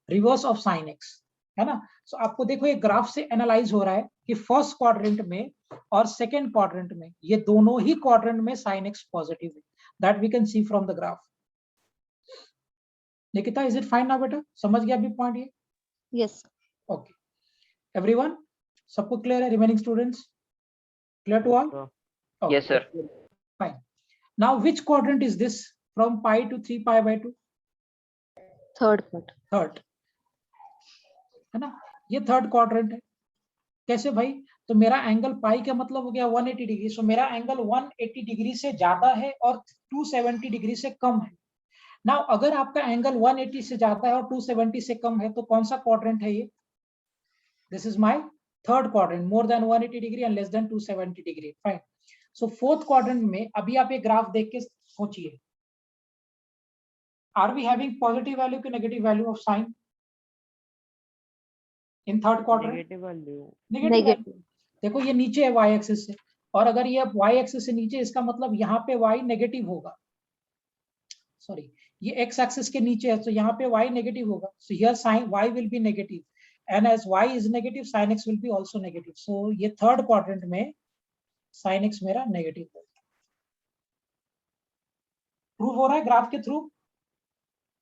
reverse of sin x, है ना? So आपको देखो ये ग्राफ से एनालाइज हो रहा है कि फर्स्ट क्वाड्रेंट में और सेकंड क्वाड्रेंट में, ये दोनों ही क्वाड्रेंट में sin x पॉजिटिव है, that we can see from the graph. Nikita, is it fine ना बेटा? समझ गया अभी पॉइंट ये?
Yes.
ओके एवरीवन, सबको क्लियर है? Remaining students clear to all?
Sir.
Yes, sir.
Fine. Now which quadrant is this from pi to 3 pi by 2?
Third part.
Third, है ना? ये थर्ड क्वाड्रेंट है। कैसे भाई? तो मेरा एंगल पाई का मतलब हो गया 180 डिग्री, सो मेरा एंगल 180 डिग्री से ज्यादा है और 270 डिग्री से कम है। नाउ अगर आपका एंगल 180 से ज्यादा है और 270 से कम है तो कौन सा क्वाड्रेंट है ये? This is my third quadrant, more than 180 degree and less than 270 degree. Fine. So fourth quadrant में अभी आप ये ग्राफ देख के सोचिए, are we having positive value की negative value of sine in third quadrant?
Negative value.
Negative.
देखो ये नीचे है y एक्सिस से, और अगर ये y एक्सिस से नीचे, इसका मतलब यहाँ पे y नेगेटिव होगा। सॉरी, ये x एक्सिस के नीचे है तो यहाँ पे y नेगेटिव होगा। So here sin y will be negative and as y is negative sin x will be also negative. So ये थर्ड क्वाड्रेंट में sin x मेरा नेगेटिव होगा। प्रूव हो रहा है ग्राफ के through?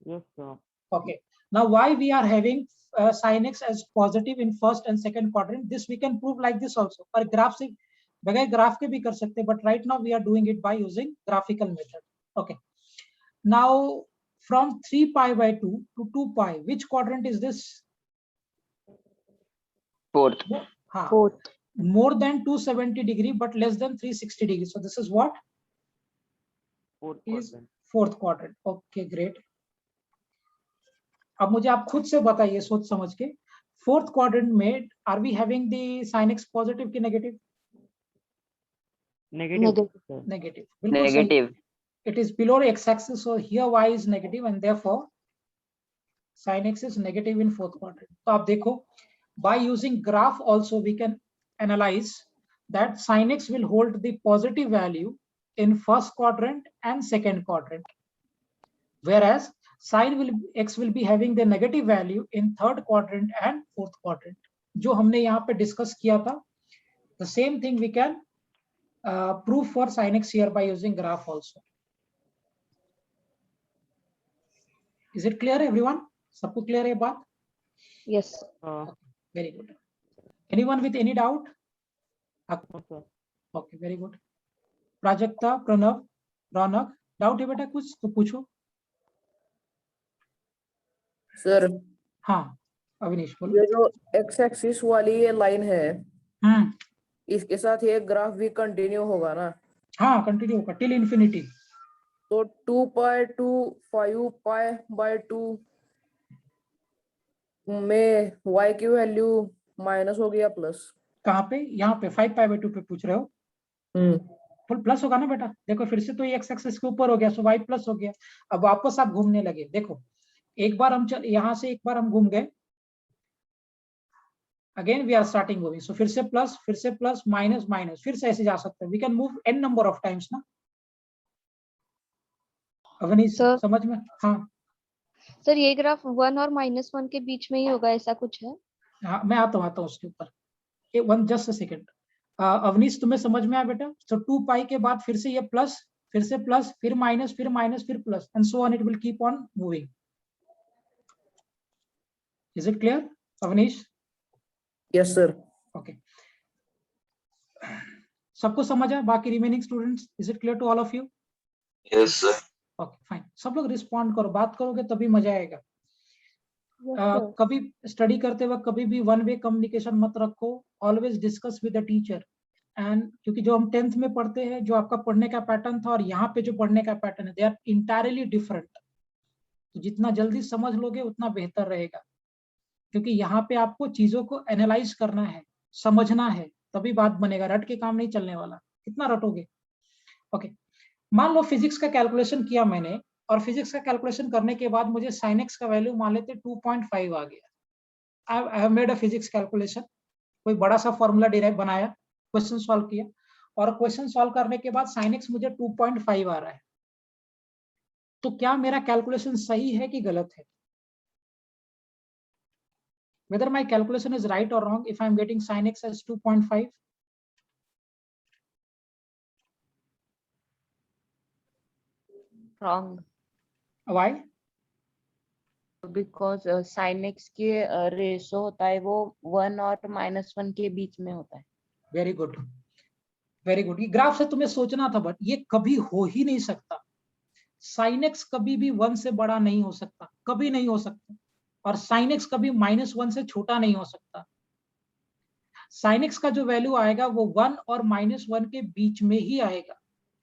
Yes, sir.
Okay. Now, why we are having sin x as positive in first and second quadrant? This we can prove like this also. पर graph से बगैर graph के भी कर सकते हैं, but right now we are doing it by using graphical method. Okay. Now, from 3 pi by 2 to 2 pi, which quadrant is this?
Fourth.
हाँ,
Fourth.
more than 270 degree but less than 360 degree. So this is what?
Fourth
Is
quadrant.
fourth quadrant. Okay, great. अब मुझे आप खुद से बताइए सोच समझ के, फोर्थ क्वाड्रेंट में are we having the sin x positive की negative?
Negative.
Negative.
Sir.
Negative, बिल्कुल सही।
Negative.
It is below x axis, so here y is negative and therefore sin x is negative in fourth quadrant. तो आप देखो, by using graph also we can analyze that sin x will hold the positive value in first quadrant and second quadrant, whereas sin x will be having the negative value in third quadrant and fourth quadrant, जो हमने यहाँ पे discuss किया था The same thing we can prove for sin x here by using graph also. Is it clear everyone? सबको clear है बात?
Yes.
Very good. Anyone with any doubt?
No, sir.
Okay, very good. Prajakta, Pranav, Raunak, doubt है बेटा कुछ तो पूछो.
Sir
हाँ अविनीश बोलो.
ये जो एक्स एक्सिस वाली ये लाइन है
हम्म,
इसके साथ ये ग्राफ भी कंटिन्यू होगा ना?
हाँ कंटिन्यू होगा टिल इन्फिनिटी.
तो 2 पाई टू 5 पाई बाय 2 में y की वैल्यू माइनस हो गया प्लस.
कहाँ पे? यहाँ पे 5 पाई बाय 2 पे पूछ रहे हो. फुल प्लस होगा ना बेटा. देखो फिर से तो ये एक्स एक्सिस के ऊपर हो गया, सो y प्लस हो गया. अब वापस आप घूमने लगे. देखो एक बार हम चल यहाँ से एक बार हम घूम गए, again we are starting moving. So फिर से प्लस माइनस माइनस, फिर से ऐसे जा सकते हैं. We can move n number of times ना. अवनीश
Sir.
समझ में? हाँ
सर ये ग्राफ 1 और -1 के बीच में ही होगा, ऐसा कुछ है?
हाँ मैं आता हूँ उसके ऊपर. One just a second. Avnish तुम्हें समझ में आया बेटा? सो 2 पाई के बाद फिर से ये प्लस, फिर माइनस, फिर plus, and so on it will keep on moving. Is it clear Avnish?
Yes sir.
Okay, सबको समझ आया? बाकी remaining students, is it clear to all of you?
Yes, sir.
Okay fine. सब लोग रिस्पॉन्ड करो, बात करोगे तभी मजा आएगा.
Yes, sir.
कभी स्टडी करते वक्त कभी भी वन वे कम्युनिकेशन मत रखो. Always discuss with the teacher. And क्योंकि जो हम 10th में पढ़ते हैं, जो आपका पढ़ने का पैटर्न था और यहाँ पे जो पढ़ने का पैटर्न है, दे आर इंटायरली डिफरेंट. तो जितना जल्दी समझ लोगे उतना बेहतर रहेगा, क्योंकि यहाँ पे आपको चीजों को एनालाइज करना है, समझना है, तभी बात बनेगा. रट के काम नहीं चलने वाला. कितना रटोगे? ओके, मान लो फिजिक्स का कैलकुलेशन किया मैंने, और फिजिक्स का कैलकुलेशन करने के बाद मुझे sin x का वैल्यू मान लेते 2.5 आ गया. I have made a physics calculation. कोई बड़ा सा फॉर्मूला डिराइव बनाया, क्वेश्चन सॉल्व किया, और क्वेश्चन सॉल्व करने के बाद sin x मुझे 2.5 आ रहा है. तो क्या मेरा कैलकुलेशन सही है कि गलत है? Whether my calculation is right or wrong if I am getting sin x as 2.5?
Wrong.
Why?
Because sin x के रेशो होता है वो 1 और -1 के बीच में होता है.
Very good, very good. ये ग्राफ से तुम्हें सोचना था, बट ये कभी हो ही नहीं सकता. sin x कभी भी 1 से बड़ा नहीं हो सकता, कभी नहीं हो सकता. और sin x कभी -1 से छोटा नहीं हो सकता. sin x का जो वैल्यू आएगा वो 1 और -1 के बीच में ही आएगा.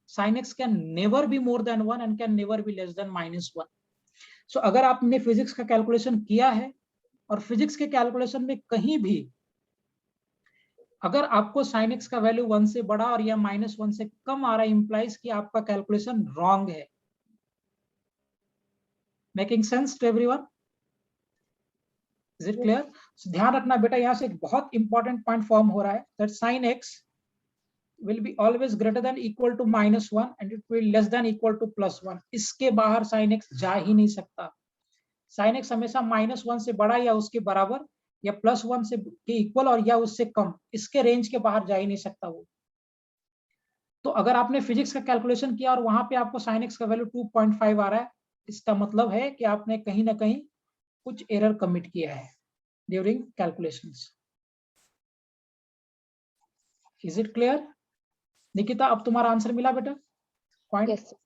sin x can never be more than 1 and can never be less than -1. सो अगर आपने फिजिक्स का कैलकुलेशन किया है और फिजिक्स के कैलकुलेशन में कहीं भी अगर आपको sin x का वैल्यू 1 से बड़ा और या -1 से कम आ रहा है, इंप्लाइज कि आपका कैलकुलेशन रॉन्ग है. Making sense to everyone? Is it clear? ध्यान रखना बेटा, यहां से एक बहुत इंपॉर्टेंट पॉइंट फॉर्म हो रहा है, that sin x will be always greater than equal to -1 and it will less than equal to +1. इसके बाहर sin x जा ही नहीं सकता. sin x हमेशा -1 से बड़ा या उसके बराबर या +1 से के इक्वल और या उससे कम, इसके रेंज के बाहर जा ही नहीं सकता वो. तो अगर आपने फिजिक्स का कैलकुलेशन किया और वहां पे आपको sin x का वैल्यू 2.5 आ रहा है, इसका मतलब है कि आपने कहीं ना कहीं कुछ एरर कमिट किया है during calculations. Is it clear? Nikita, अब तुम्हारा आंसर मिला बेटा? Point.
Yes, sir.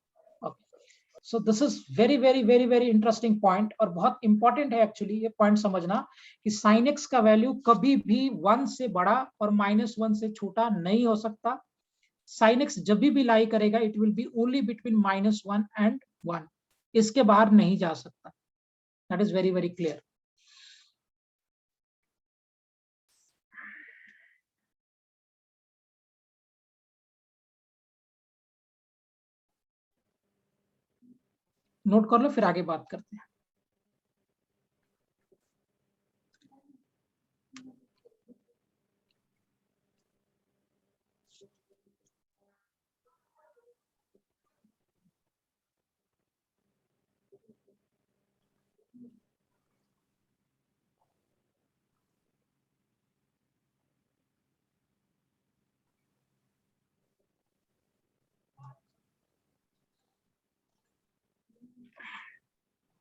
So this is very very very very interesting point, और बहुत इंपॉर्टेंट है एक्चुअली ये पॉइंट समझना कि sin x का वैल्यू कभी भी 1 से बड़ा और -1 से छोटा नहीं हो सकता. sin x जब भी लाई करेगा it will B only between -1 and 1, इसके बाहर नहीं जा सकता. That is very very clear. Note कर लो, फिर आगे बात करते हैं.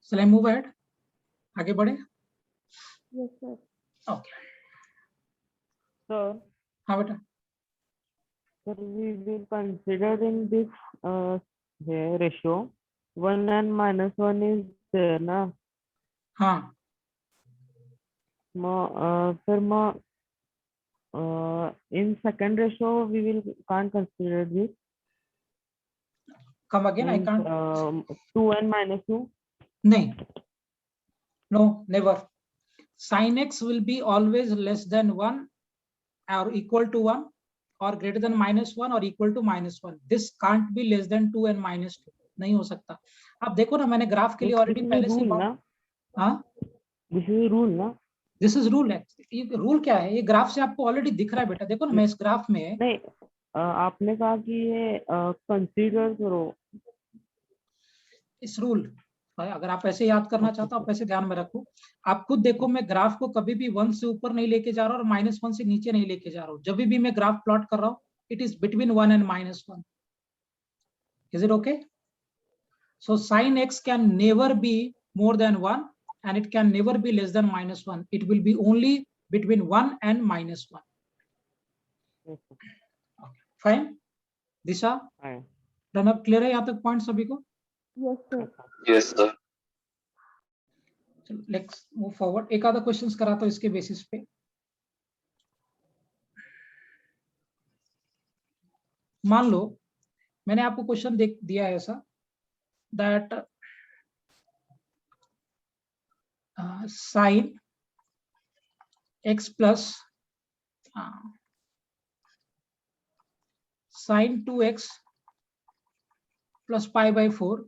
Shall I move ahead? आगे बढ़े?
Yes, sir.
Okay.
Sir,
हाँ बेटा.
sir, we will considering this here ratio 1 and -1 is there ना.
हाँ.
Sir, in second ratio we will can't consider this.
Come again. I
Means,
can't.
2 and -2.
नहीं. No, never. Sin x will be always less than 1 or equal to 1 or greater than -1 or equal to -1. This can't be less than 2 and -2. नहीं हो सकता. आप देखो ना, मैंने graph के लिए
This
ऑलरेडी
is a
पहले से
rule ना.
हाँ,
This is a rule ना.
दिस इज रूल है. ये रूल क्या है? ये ग्राफ से आपको ऑलरेडी दिख रहा है बेटा. देखो ना, मैं इस ग्राफ में
नहीं, आपने कहा कि ये कंसीडर करो.
इस रूल, अगर आप ऐसे याद करना चाहते हो आप ऐसे ध्यान में रखो. आप खुद देखो, मैं ग्राफ को कभी भी 1 से ऊपर नहीं लेके जा रहा और -1 से नीचे नहीं लेके जा रहा हूँ. जब भी मैं ग्राफ प्लॉट कर रहा हूँ, it is between 1 and -1. Is it okay? So sin x can never be more than 1 and it can never be less than -1. It will be only between 1 and -1.
Yes, sir.
Okay. Fine. Disha,
Fine.
Run up clear है यहाँ तक point सभी को?
Yes, sir.
Yes, sir.
चलो let's move forward. एक आधा questions कराता हूँ इसके बेसिस पे. मान लो मैंने आपको क्वेश्चन दिया है ऐसा that sin x plus sin 2x plus pi by 4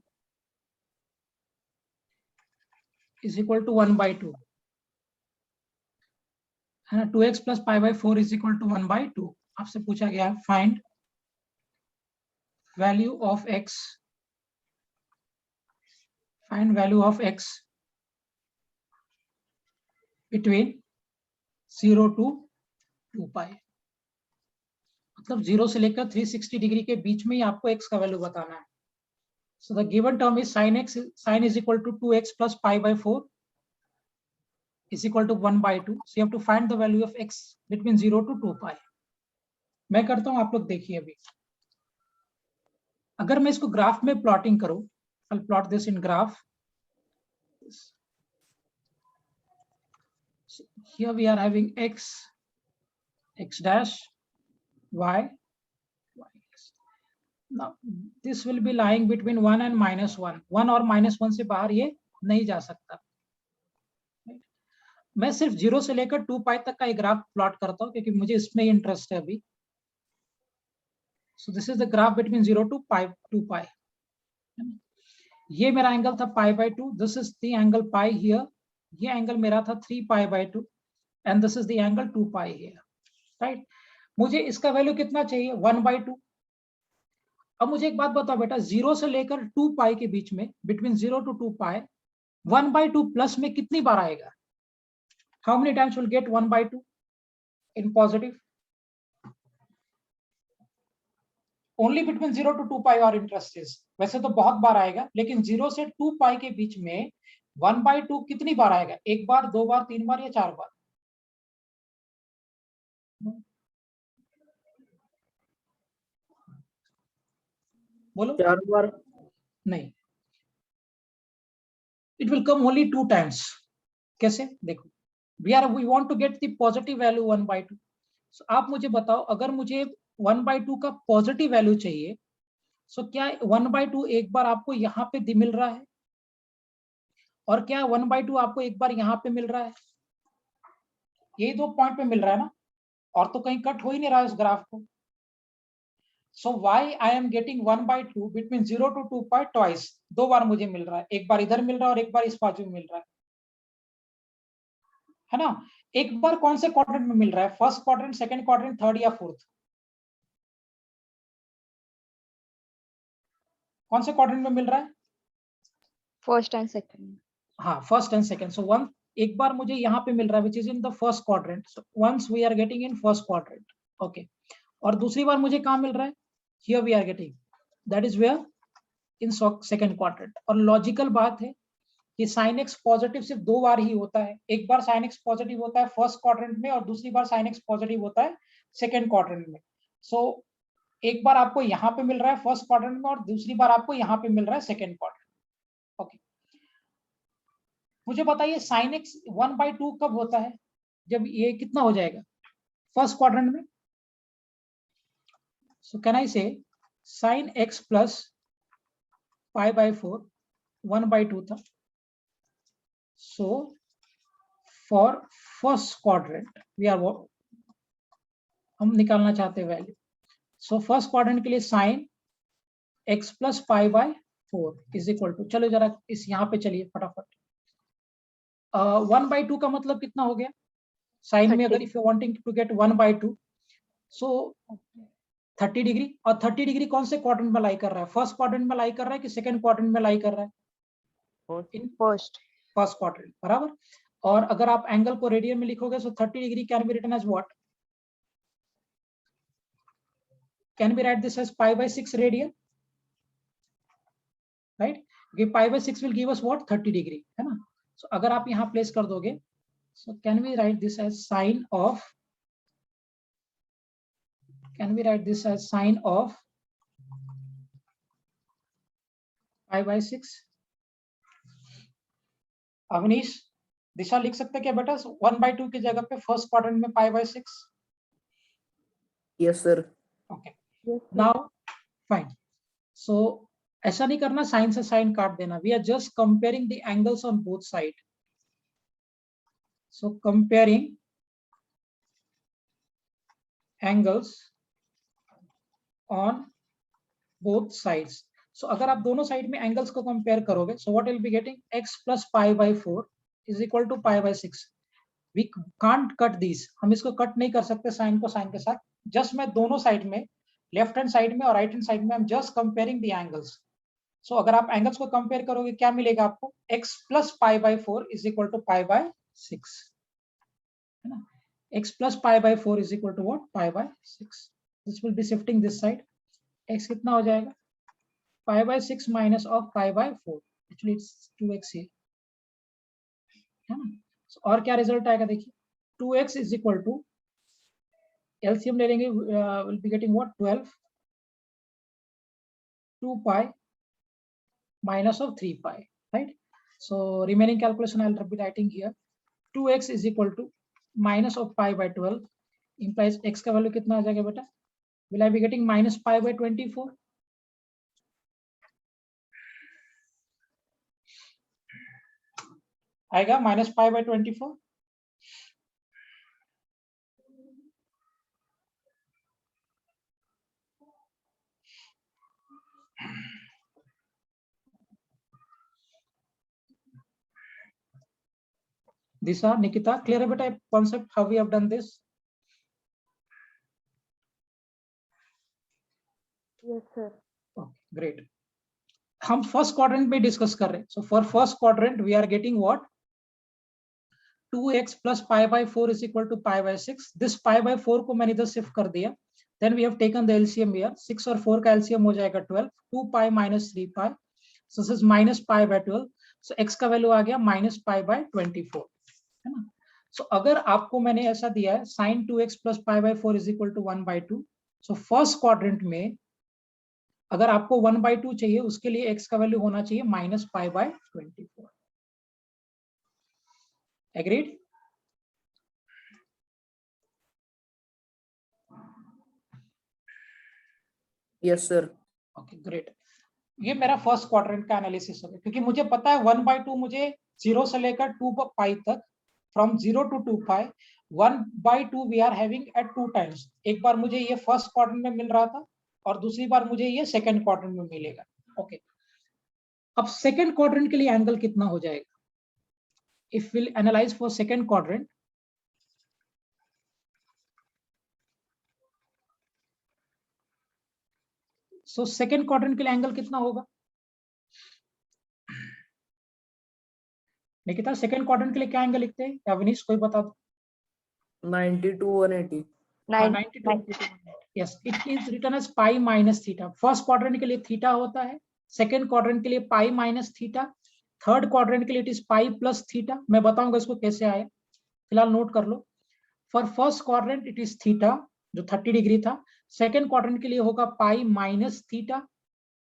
is equal to 1/2. है ना? 2x plus pi by 4 is equal to 1/2. आपसे पूछा गया find value of x, find value of x between 0 to 2 pi. मतलब 0 से लेकर 360 डिग्री के बीच में ही आपको x का वैल्यू बताना है. So the given term is sin x, sin is equal to 2x plus pi by 4 is equal to 1/2. So you have to find the value of x between 0 to 2 pi. मैं करता हूं, आप लोग देखिए. अभी अगर मैं इसको ग्राफ में प्लॉटिंग करूं, I'll plot this in graph. So here we are having x, x dash, y, y. Now this will be lying between 1 and -1. 1 और -1 से बाहर ये नहीं जा सकता. मैं सिर्फ 0 से लेकर 2 पाई तक का एक ग्राफ प्लॉट करता हूं क्योंकि मुझे इसमें इंटरेस्ट है अभी. So this is the graph between 0 to 2 pi. ये मेरा एंगल था pi/2. This is the angle pi here. ये एंगल मेरा था 3 pi/2 and this is the angle 2 pi here. Right? मुझे इसका वैल्यू कितना चाहिए? 1/2. अब मुझे एक बात बताओ बेटा, 0 से लेकर 2 पाई के बीच में, बिटवीन 0 to 2 पाई, 1/2 प्लस में कितनी बार आएगा? How many times will get 1/2 in positive? Only between 0 to 2 pi our interest is. वैसे तो बहुत बार आएगा, लेकिन 0 से 2 पाई के बीच में 1/2 कितनी बार आएगा? एक बार, दो बार, तीन बार या चार बार? बोलो.
4 बार.
नहीं, it will come only 2 times. कैसे? देखो, we want to get the positive value 1/2. So आप मुझे बताओ, अगर मुझे 1/2 का पॉजिटिव वैल्यू चाहिए, सो क्या 1/2 एक बार आपको यहाँ पे मिल रहा है और क्या 1/2 आपको एक बार यहाँ पे मिल रहा है? यही दो पॉइंट पे मिल रहा है ना, और तो कहीं कट हो ही नहीं रहा है इस ग्राफ को. So why I am getting 1/2 between 0 to 2 pi twice. दो बार मुझे मिल रहा है, एक बार इधर मिल रहा है और एक बार इस बाजू में मिल रहा है ना? एक बार कौन से क्वाड्रेंट में मिल रहा है? First quadrant, second quadrant, third या फोर्थ? कौन से क्वाड्रेंट में मिल रहा है?
First and second.
हाँ, first and second. So one एक बार मुझे यहाँ पे मिल रहा है which is in the first quadrant. So once we are getting in first quadrant. Okay, और दूसरी बार मुझे कहाँ मिल रहा है? Here we are getting, that is where in second quadrant. और लॉजिकल बात है कि साइन एक्स पॉजिटिव सिर्फ 2 बार ही होता है। एक बार साइन एक्स पॉजिटिव होता है फर्स्ट क्वाड्रेंट में और दूसरी बार साइन एक्स पॉजिटिव होता है सेकेंड क्वाड्रेंट में। सो एक बार आपको यहाँ पे मिल रहा है फर्स्ट क्वाड्रेंट में और दूसरी बार आपको यहाँ पे मिल रहा है सेकेंड क्वाड्रेंट। ओके, मुझे बताइए साइन एक्स 1/2 कब होता है? जब ये कितना हो जाएगा फर्स्ट क्वाड्रेंट में। सो कैन आई से साइन एक्स प्लस π/4 1/2 था। So for first quadrant we are हम निकालना चाहते हैं वैल्यू। सो फर्स्ट क्वाड्रेंट के लिए sine x plus π/4 is equal to, चलो जरा इस यहाँ पे चलिए फटाफट। 1/2 का मतलब कितना हो गया साइन में? अगर if you wanting to get 1/2 so 30 degree. और 30 डिग्री कौन से क्वाड्रेंट में लाई कर रहा है? फर्स्ट क्वाड्रेंट में लाई कर रहा है कि सेकंड क्वाड्रेंट में लाई कर रहा है? फर्स्ट क्वाड्रेंट, बराबर। और अगर आप एंगल को रेडियन में लिखोगे so 30 degree can be written as what? Can be write this as π/6 radian, right? π/6 will give us what? 30 degree, है ना? सो अगर आप यहाँ प्लेस कर दोगे so can we write this as sine of, can we write this as sine of π/6? Avneesh Disha लिख सकते क्या बेटा 1/2 की जगह पे फर्स्ट क्वाड्रेंट में π/6?
Yes, sir.
Okay, now fine. So ऐसा नहीं करना साइन से साइन काट देना। We are just comparing the angles on both side. So comparing angles on both sides. So अगर आप दोनों साइड में एंगल्स को कंपेयर करोगे so what will be getting x plus π/4 is equal to π/6। We can't cut this, हम इसको cut नहीं कर सकते साइन को साइन के साथ। जस्ट मैं दोनों साइड में, लेफ्ट हैंड साइड में और राइट हैंड साइड में, I am just comparing the angles. So अगर आप एंगल्स को कंपेयर करोगे क्या मिलेगा आपको? x plus π/4 is equal to π/6, है ना? x plus π/4 is equal to what? π/6। This will be shifting this side. X कितना हो जाएगा? π/6 minus of π/4. Actually it's 2x here, है ना? So, और क्या रिजल्ट आएगा देखिए, 2x is equal to LCM ले लेंगे, will be getting what? 12 2π minus of 3π, right? So remaining calculation I'll be writing here. 2x is equal to minus of π/12 implies x का value कितना आ जाएगा बेटा? Will I be getting minus π/24? आएगा minus π/24? दिशा, Nikita, clear है बेटा concept how we have done this?
Yes, sir.
Great. हम first quadrant में discuss कर रहे हैं। So for first quadrant we are getting what? 2x plus π/4 is equal to π/6। This π/4 को मैंने इधर शिफ्ट कर दिया। Then we have taken the LCM here. 6 और 4 का एलसीएम हो जाएगा 12। 2π minus 3π, so this is minus π/12। So x का वैल्यू आ गया minus π/24, है ना? सो अगर आपको मैंने ऐसा दिया है sin 2x plus π/4 is equal to 1/2। So first quadrant में अगर आपको 1/2 चाहिए उसके लिए x का वैल्यू होना चाहिए minus π/24। Agreed?
Yes, sir.
Okay, great. ये मेरा फर्स्ट क्वाड्रेंट का एनालिसिस हो गया, क्योंकि मुझे पता है 1/2 मुझे 0 से लेकर 2π तक, from 0 to 2π 1/2 we are having at 2 times. एक बार मुझे ये फर्स्ट क्वाड्रेंट में मिल रहा था और दूसरी बार मुझे ये सेकंड क्वाड्रेंट में मिलेगा। ओके, अब सेकंड क्वाड्रेंट के लिए एंगल कितना हो जाएगा? If will analyse for second quadrant, so second quadrant के लिए एंगल कितना होगा? निकिता, सेकंड क्वाड्रेंट के लिए क्या एंगल लिखते हैं? अवनीश कोई बता दो।
90 to 180.
92। Yes, it is written as pi minus theta. First quadrant के लिए थीटा होता है, सेकंड क्वाड्रेंट के लिए pi minus theta, third quadrant के लिए it is pi plus theta, मैं बताऊंगा इसको कैसे आया, फिलहाल नोट कर लो। For first quadrant it is theta जो 30 डिग्री था, सेकेंड क्वाड्रेंट के लिए होगा pi minus theta,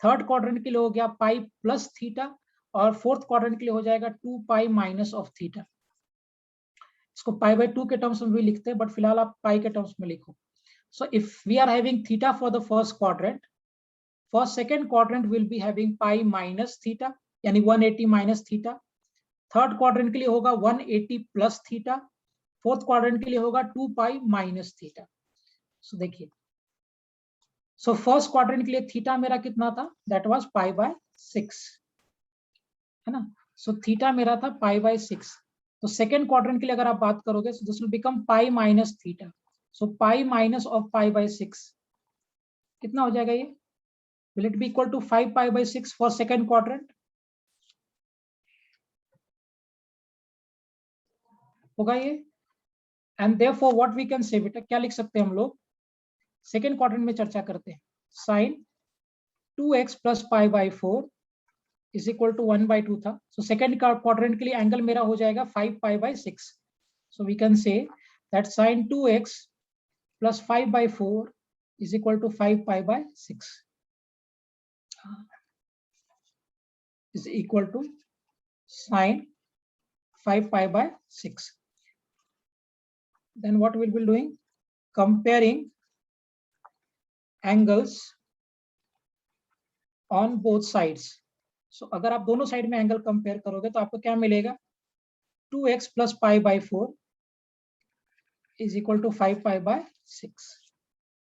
third quadrant के लिए हो गया पाई प्लस थीटा, और फोर्थ क्वाड्रेंट के लिए हो जाएगा 2 पाई माइनस ऑफ थीटा। इसको पाई बाय 2 के टर्म्स में भी लिखते हैं, बट फिलहाल आप पाई के टर्म्स में लिखो। So if we are having theta for the first quadrant, for second quadrant we'll be having pi minus theta, यानी 180 minus theta. थर्ड क्वाड्रेंट के लिए होगा 180 प्लस थीटा, फोर्थ क्वाड्रेंट के लिए होगा 2 पाई माइनस थीटा। सो देखिए, सो फर्स्ट क्वाड्रेंट के लिए थीटा मेरा कितना था, दैट वाज पाई बाय 6, है ना। सो थीटा मेरा था पाई बाय 6। तो सेकेंड क्वाड्रेंट के लिए अगर आप बात करोगे, so this will become pi minus theta. So pi minus of pi by 6 कितना हो जाएगा ये, will it be equal to 5 pi by 6 for second quadrant, होगा ये। And therefore what we can say, बेटा क्या लिख सकते हैं हम लोग, सेकेंड क्वाड्रेंट में चर्चा करते हैं, sine 2x plus pi by 4 is equal to 1/2 था। सो सेकेंड क्वाड्रेंट के लिए एंगल मेरा हो जाएगा 5 pi by 6। So we can say that sine 2x plus 5 by 4 is equal to 5 pi by 6 is equal to sine 5 pi by 6. Then what we'll be doing, comparing angles on both sides. So अगर आप दोनों side में angle compare करोगे तो आपको क्या मिलेगा, 2x plus pi by 4 is equal to 5 pi by 6.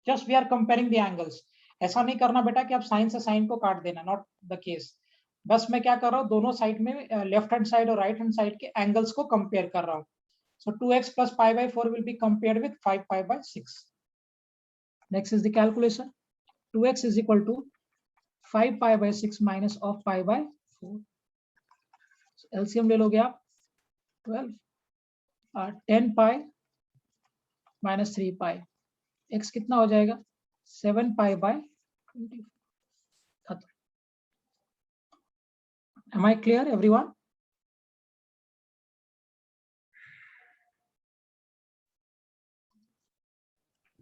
Just we are comparing the angles. ऐसा नहीं करना बेटा कि आप साइन से साइन को काट देना, नॉट द केस। बस मैं क्या कर रहा हूँ, दोनों साइड में लेफ्ट हैंड साइड और राइट हैंड साइड के एंगल्स को कंपेयर कर रहा हूँ। सो 2x plus pi by 4 will be compared with 5 pi by 6. Next is the calculation. 2x is equal to 5 pi by 6 minus of pi by 4. So LCM ले लोगे आप 12, 10 pi minus 3 pi, x कितना हो जाएगा, 7 pi by 20. खत्म। Am I clear everyone?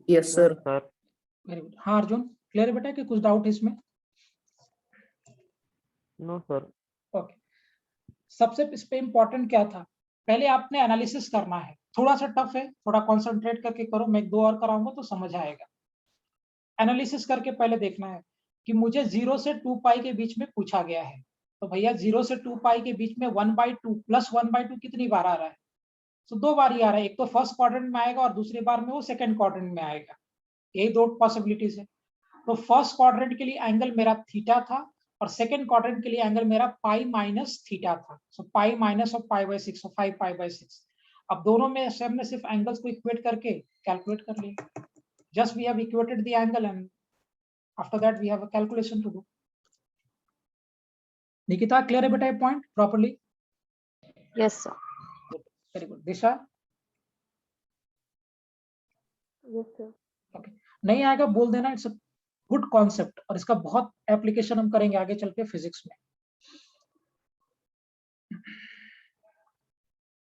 Yes, sir.
Very good. हाँ Arjun, clear है बेटा कि कुछ डाउट है इसमें?
No sir.
ओके, सबसे इस पे इम्पोर्टेंट क्या था, पहले आपने एनालिसिस करना है, थोड़ा सा टफ है, थोड़ा कॉन्सेंट्रेट करके करो, मैं 2 और कराऊंगा तो समझ आएगा। एनालिसिस करके पहले देखना है कि मुझे 0 से 2 पाई के बीच में पूछा गया है, तो भैया 0 से 2 पाई के बीच में 1/2 प्लस 1/2 कितनी बार आ रहा है, तो 2 बार ही आ रहा है, एक तो फर्स्ट क्वाड्रेंट में आएगा और दूसरी बार में वो सेकंड क्वाड्रेंट में आएगा, यही 2 पॉसिबिलिटीज है। तो फर्स्ट क्वाड्रेंट के लिए एंगल मेरा थीटा था और सेकंड क्वाड्रेंट के लिए एंगल मेरा पाई माइनस थीटा था। So pi minus of pi by 6, so 5 pi by 6। अब दोनों में से हमने सिर्फ एंगल्स को इक्वेट करके कैलकुलेट कर लिया, just we have equated the angle and after that we have a calculation to do. Nikita clear है बेटा ये point properly?
Yes, sir.
Very good. Disha
Yes, sir.
नहीं आएगा बोल देना, इट्स अ गुड कॉन्सेप्ट और इसका बहुत एप्लीकेशन हम करेंगे आगे चल के फिजिक्स में।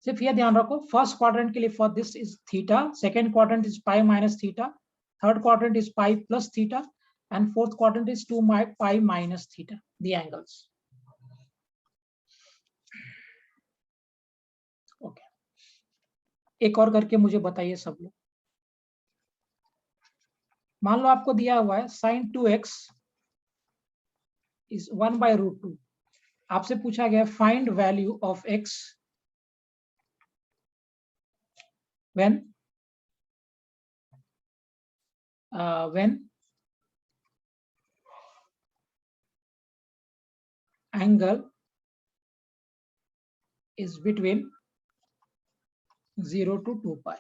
सिर्फ ये ध्यान रखो, फर्स्ट क्वाड्रेंट के लिए for this is theta, second quadrant is pi minus theta, third quadrant is pi plus theta and fourth quadrant is 2 pi minus theta, the angles. Okay, एक और करके मुझे बताइए सब लोग। मान लो आपको दिया हुआ है साइन 2x इज 1/√2, आपसे पूछा गया find value of x when angle is between 0 to 2 pi.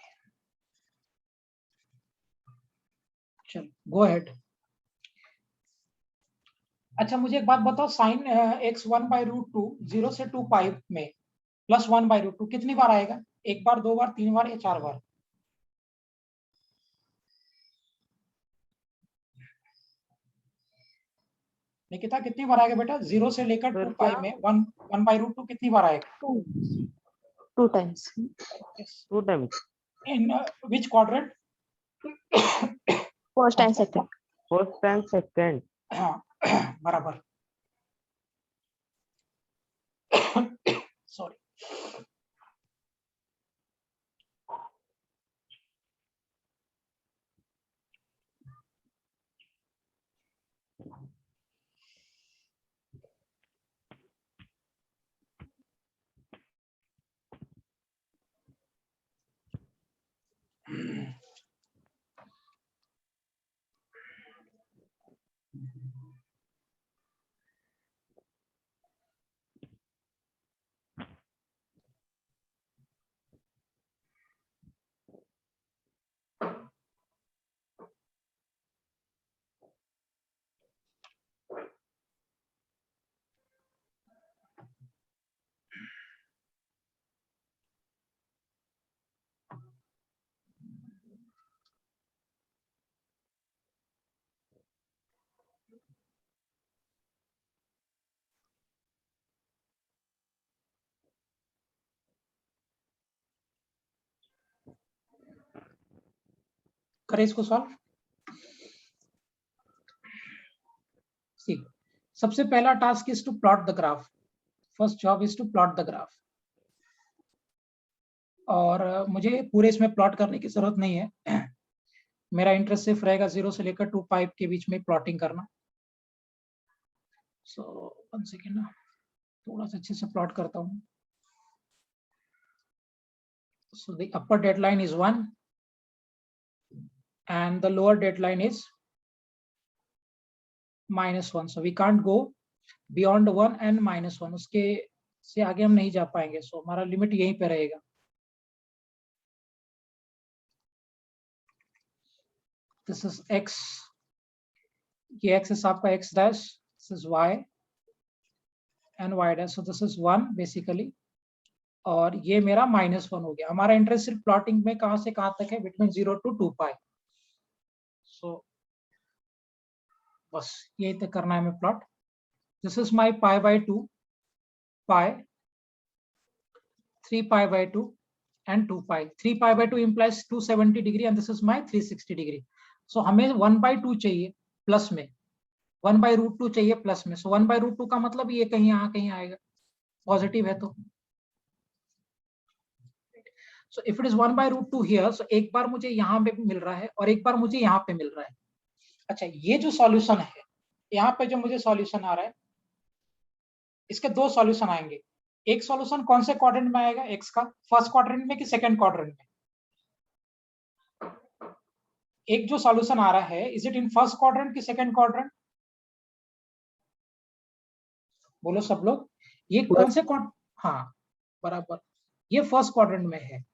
चलो गो अहेड। अच्छा मुझे एक बात बताओ, साइन x 1/√2 0 से 2 पाई में प्लस 1/√2 कितनी बार आएगा, एक बार, 2 बार, 3 बार या 4 बार? निकिता कितनी बार आएगा बेटा? 0 से लेकर
फिर
2 पाई
क्या?
में 1/√2 कितनी बार आएगा?
2 times.
Yes.
2 times.
In which quadrant?
First and second.
First and second.
हाँ, बराबर. Sorry. करें इसको सॉल्व. सी, सबसे पहला task is to plot the graph. First job is to plot the graph. और मुझे पूरे इसमें प्लॉट करने की जरूरत नहीं है. मेरा इंटरेस्ट सिर्फ रहेगा 0 से लेकर 2 पाई के बीच में प्लॉटिंग करना. सो 1 सेकेंड ना, थोड़ा सा अच्छे से प्लॉट करता हूँ. So the upper deadline is 1 and the lower deadline is -1. So we can't go beyond 1 and -1. उसके से आगे हम नहीं जा पाएंगे. So हमारा लिमिट यहीं पे रहेगा. This is x. ये x is आपका x dash. This is y and y dash. So this is 1 basically. और ये मेरा -1 हो गया. हमारा इंटरेस्ट सिर्फ प्लॉटिंग में कहां से कहां तक है? बिटवीन 0 to 2 पाई. सो बस यही तक करना है हमें plot. This is my π/2 pi, 3 π/2 and 2 पाई. 3 π/2 implies 270 degree and this is my 360 degree. So हमें 1/2 चाहिए प्लस में, 1/√2 चाहिए प्लस में. सो 1/√2 का मतलब ये कहीं यहाँ कहीं आएगा, पॉजिटिव है तो. So if it is 1/√2 here, so एक बार मुझे यहाँ पे मिल रहा है और एक बार मुझे यहाँ पे मिल रहा है. अच्छा, ये जो सॉल्यूशन है, यहाँ पे जो मुझे सॉल्यूशन आ रहा है, इसके दो सॉल्यूशन आएंगे. एक सॉल्यूशन कौन से क्वाड्रेंट में आएगा? एक्स का फर्स्ट क्वाड्रेंट में कि सेकंड क्वाड्रेंट में? एक जो सॉल्यूशन आ रहा है, is it in first quadrant कि सेकंड क्वाड्रेंट? बोलो सब लोग. ये कौन से क्वाड्रेंट? हाँ बराबर, ये फर्स्ट क्वाड्रेंट में है.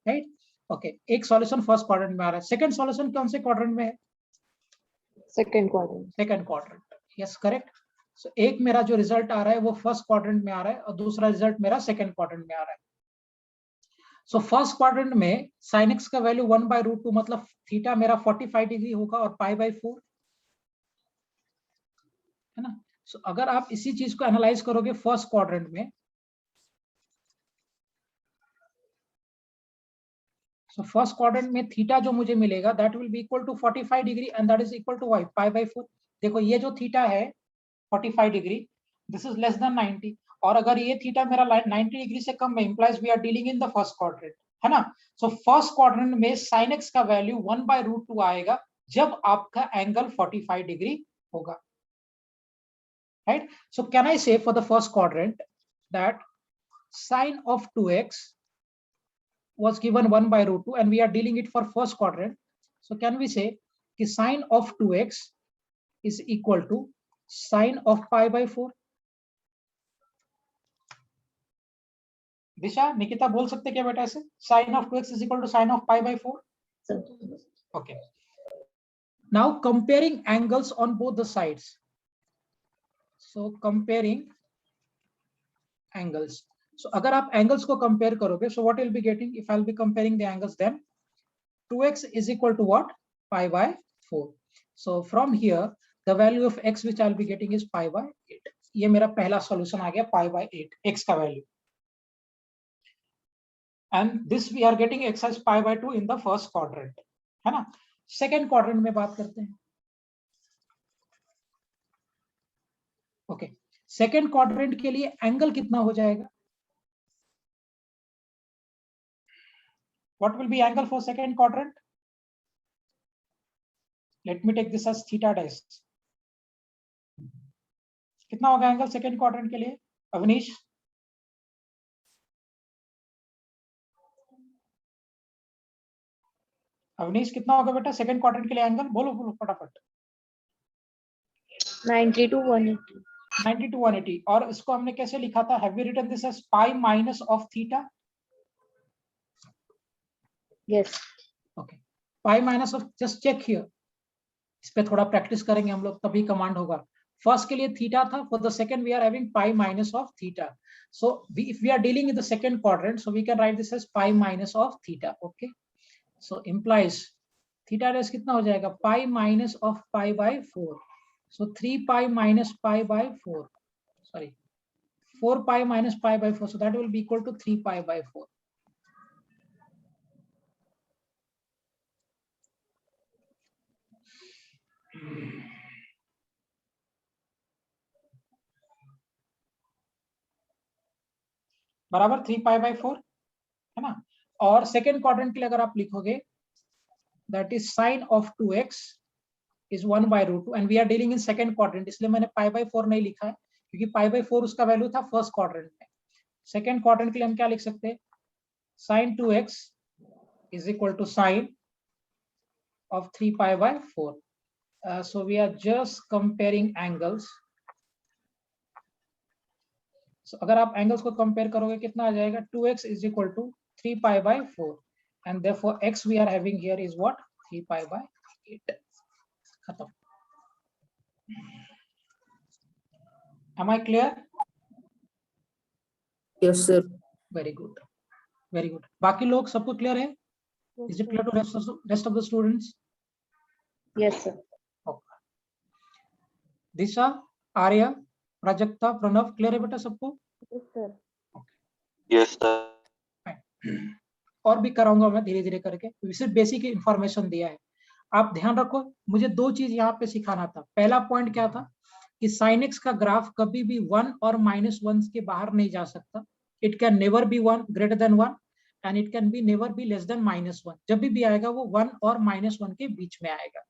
Right, okay. एक सॉल्यूशन फर्स्ट क्वाड्रेंट में आ रहा है. सेकंड सॉल्यूशन कौन से क्वाड्रेंट में है?
Second quadrant.
Second quadrant. Yes correct. So एक मेरा जो रिजल्ट आ रहा है वो फर्स्ट क्वाड्रेंट में आ रहा है और दूसरा रिजल्ट मेरा सेकंड क्वाड्रेंट में आ रहा है. सो फर्स्ट क्वाड्रेंट में sin x का वैल्यू 1/√2 मतलब थीटा मेरा 45 डिग्री होगा और π/4 है ना. सो अगर आप इसी चीज को एनालाइज करोगे फर्स्ट क्वाड्रेंट में, सो फर्स्ट क्वाड्रेंट में थीटा जो मुझे मिलेगा that will be equal to 45 degree and that is equal to y π/4. देखो ये जो थीटा है 45 degree, this is less than 90. और अगर ये थीटा मेरा 90 डिग्री से कम है, implies we are dealing in the first quadrant, है ना. सो फर्स्ट क्वाड्रेंट में sin x का वैल्यू 1/√2 आएगा जब आपका एंगल 45 डिग्री होगा. Right. So can I say for the first quadrant that sin of 2x was given 1/√2 and we are dealing it for first quadrant. So can we say कि sin of 2x is equal to sin of π/4? दिशा, निकिता बोल सकते क्या बेटा ऐसे? sin of 2x is equal to sin of π/4. Okay. Now comparing angles on both the sides. So comparing angles. So अगर आप angles को compare करोगे, so what you'll be getting if I'll be comparing the angles, then 2x is equal to what? π/4. So from here the value of x which I'll be getting is pi by 8. ये मेरा पहला solution आ गया pi by 8 x का value, and this we are getting x as pi by 2 in the first quadrant, है ना. Second quadrant में बात करते हैं. ओके, सेकेंड क्वाड्रेंट के लिए एंगल कितना हो जाएगा? What will be angle for second quadrant? Let me take this as theta dash. कितना होगा एंगल सेकेंड क्वाड्रेंट के लिए? अवनीश, अवनीश कितना होगा बेटा सेकेंड क्वाड्रेंट के लिए एंगल? बोलो बोलो फटाफट.
90 to 180.
90 to 180. और इसको हमने कैसे लिखा था? Have we written this as pi minus of theta?
Yes.
Okay. Pi minus of, just check here. इस पे थोड़ा प्रैक्टिस करेंगे हम लोग, तभी कमांड होगा. फर्स्ट के लिए थीटा था, for the second we are having pi minus of theta. So if we are dealing in the second quadrant, so we can write this as pi minus of theta. Okay, so implies theta dash कितना हो जाएगा? Pi minus of pi by 4. So 3 pi minus pi by 4, sorry 4 pi minus pi by 4, so that will be equal to 3 pi by 4. बराबर 3 pi by 4, है ना. और second quadrant के लिए अगर आप लिखोगे, that is sine of 2x is 1 by root 2, and we are dealing in second quadrant, इसलिए मैंने pi by 4 नहीं लिखा है, क्योंकि pi by 4 उसका वैल्यू था फर्स्ट क्वाड्रेंट में. सेकेंड क्वाड्रेंट के लिए हम क्या लिख सकते हैं? sin 2x is equal to sin of 3 pi by 4. So we are just comparing angles. So अगर आप एंगल्स को कंपेयर करोगे कितना आ जाएगा? 2x is equal to 3 pi by 4, and therefore x we are having here is what? 3 pi by 8. खत्म. Am I clear?
Yes, sir.
Very good, very good. बाकी लोग सबको क्लियर है? Is it clear to rest of the students?
Yes, sir.
Okay. Disha, Arya, Prajakta, Pranav, clear है बेटा सबको?
Yes, sir.
Yes, sir.
और भी कराऊंगा मैं धीरे धीरे करके, सिर्फ बेसिक इंफॉर्मेशन दिया है. आप ध्यान रखो, मुझे दो चीज यहाँ पे सिखाना था. पहला पॉइंट क्या था कि साइन एक्स का ग्राफ कभी भी 1 और -1 के बाहर नहीं जा सकता. It can never be 1 greater than 1, and it can be never be less than -1. जब भी आएगा वो 1 और -1 के बीच में आएगा,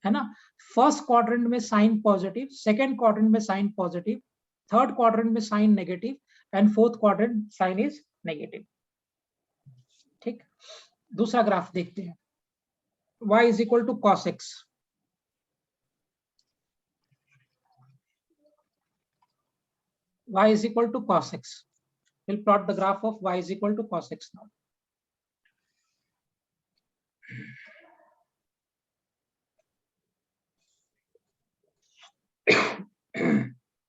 है ना. फर्स्ट क्वाड्रेंट में साइन पॉजिटिव, सेकेंड क्वाड्रेंट में साइन पॉजिटिव, थर्ड क्वाड्रेंट में sine negative, and fourth quadrant sine is negative. ठीक, दूसरा ग्राफ देखते हैं. y is equal to cos x. Y is equal to cos x. We'll plot the graph of y is equal to cos x now.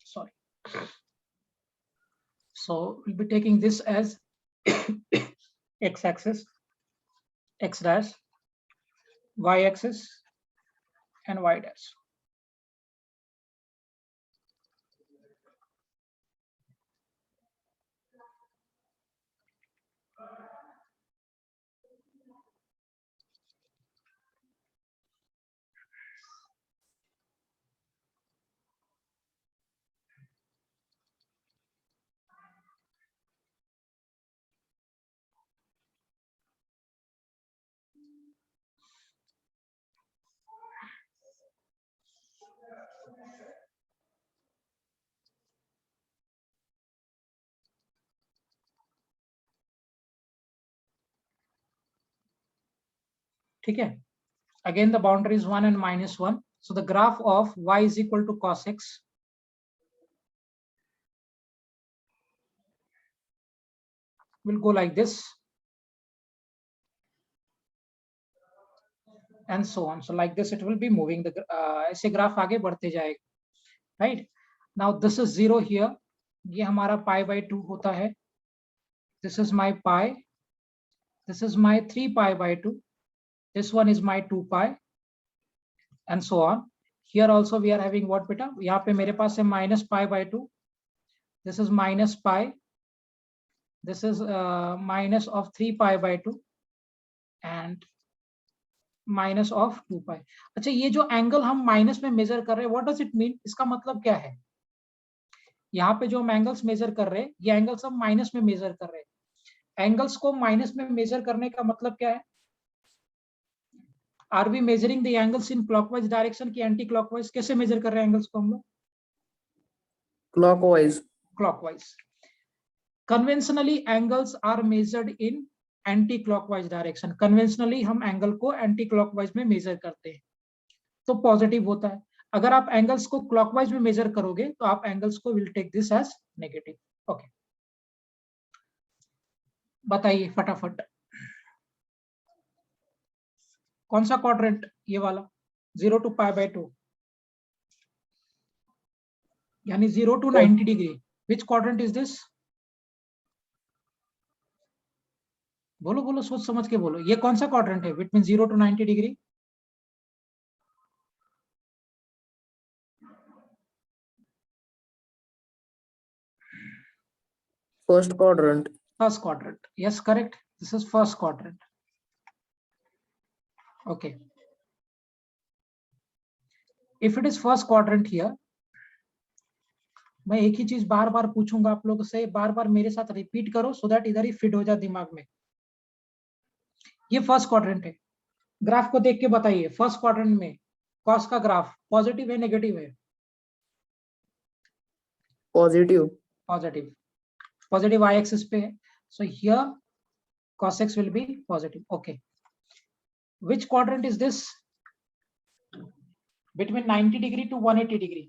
Sorry. So we'll be taking this as x-axis, x dash, y-axis, and y dash. ठीक है. Again, the boundary is 1 and -1. So the graph of y is equal to cos x will go like this, and so on. So like this, it will be moving. The ऐसे graph आगे बढ़ते जाएगा. Right now, this is 0 here. ये हमारा pi by 2 होता है. This is my pi. This is my 3 pi by 2. This one is my 2 pi, and so on. here also we are having what beta, यहाँ पे मेरे पास है minus pi by 2, this is minus pi, this is minus of 3 pi by 2 and minus of 2 pi. अच्छा, ये जो angle हम minus में measure कर रहे हैं, व्हाट डज इट मीन, इसका मतलब क्या है? यहाँ पे जो हम एंगल्स मेजर कर रहे हैं, ये एंगल्स हम माइनस में मेजर कर रहे हैं। एंगल्स को माइनस में मेजर करने का मतलब क्या है? Are we measuring the angles in clockwise direction की एंटी क्लॉकवाइज? कैसे मेजर कर रहे हैं एंगल्स को हम लोग?
clockwise.
Clockwise. Conventionally angles are measured in anti clockwise direction. Conventionally हम एंगल को एंटी क्लॉकवाइज में मेजर करते हैं तो पॉजिटिव होता है। अगर आप एंगल्स को क्लॉकवाइज में मेजर करोगे तो आप एंगल्स को will take this as negative. Okay, बताइए फटाफट, कौन सा क्वाड्रेंट? ये वाला 0 to pi by 2, यानी 0 to 90 degree. Which quadrant is this? बोलो बोलो, सोच समझ के बोलो, ये कौन सा क्वाड्रेंट है between 0 to 90 degree?
First quadrant.
First quadrant, yes, correct, this is first quadrant. Okay, if it is first quadrant here, मैं एक ही चीज बार बार पूछूंगा आप लोगों से, बार बार मेरे साथ रिपीट करो सो दैट इधर ही फिट हो जाए दिमाग में। ये फर्स्ट क्वाड्रेंट है, ग्राफ को देख के बताइए, फर्स्ट क्वाड्रेंट में कॉस का ग्राफ पॉजिटिव है नेगेटिव है?
Positive.
Positive, positive y axis पे है, so here cos x will be positive. Okay, which quadrant is this? Between 90 degree to 180 degree,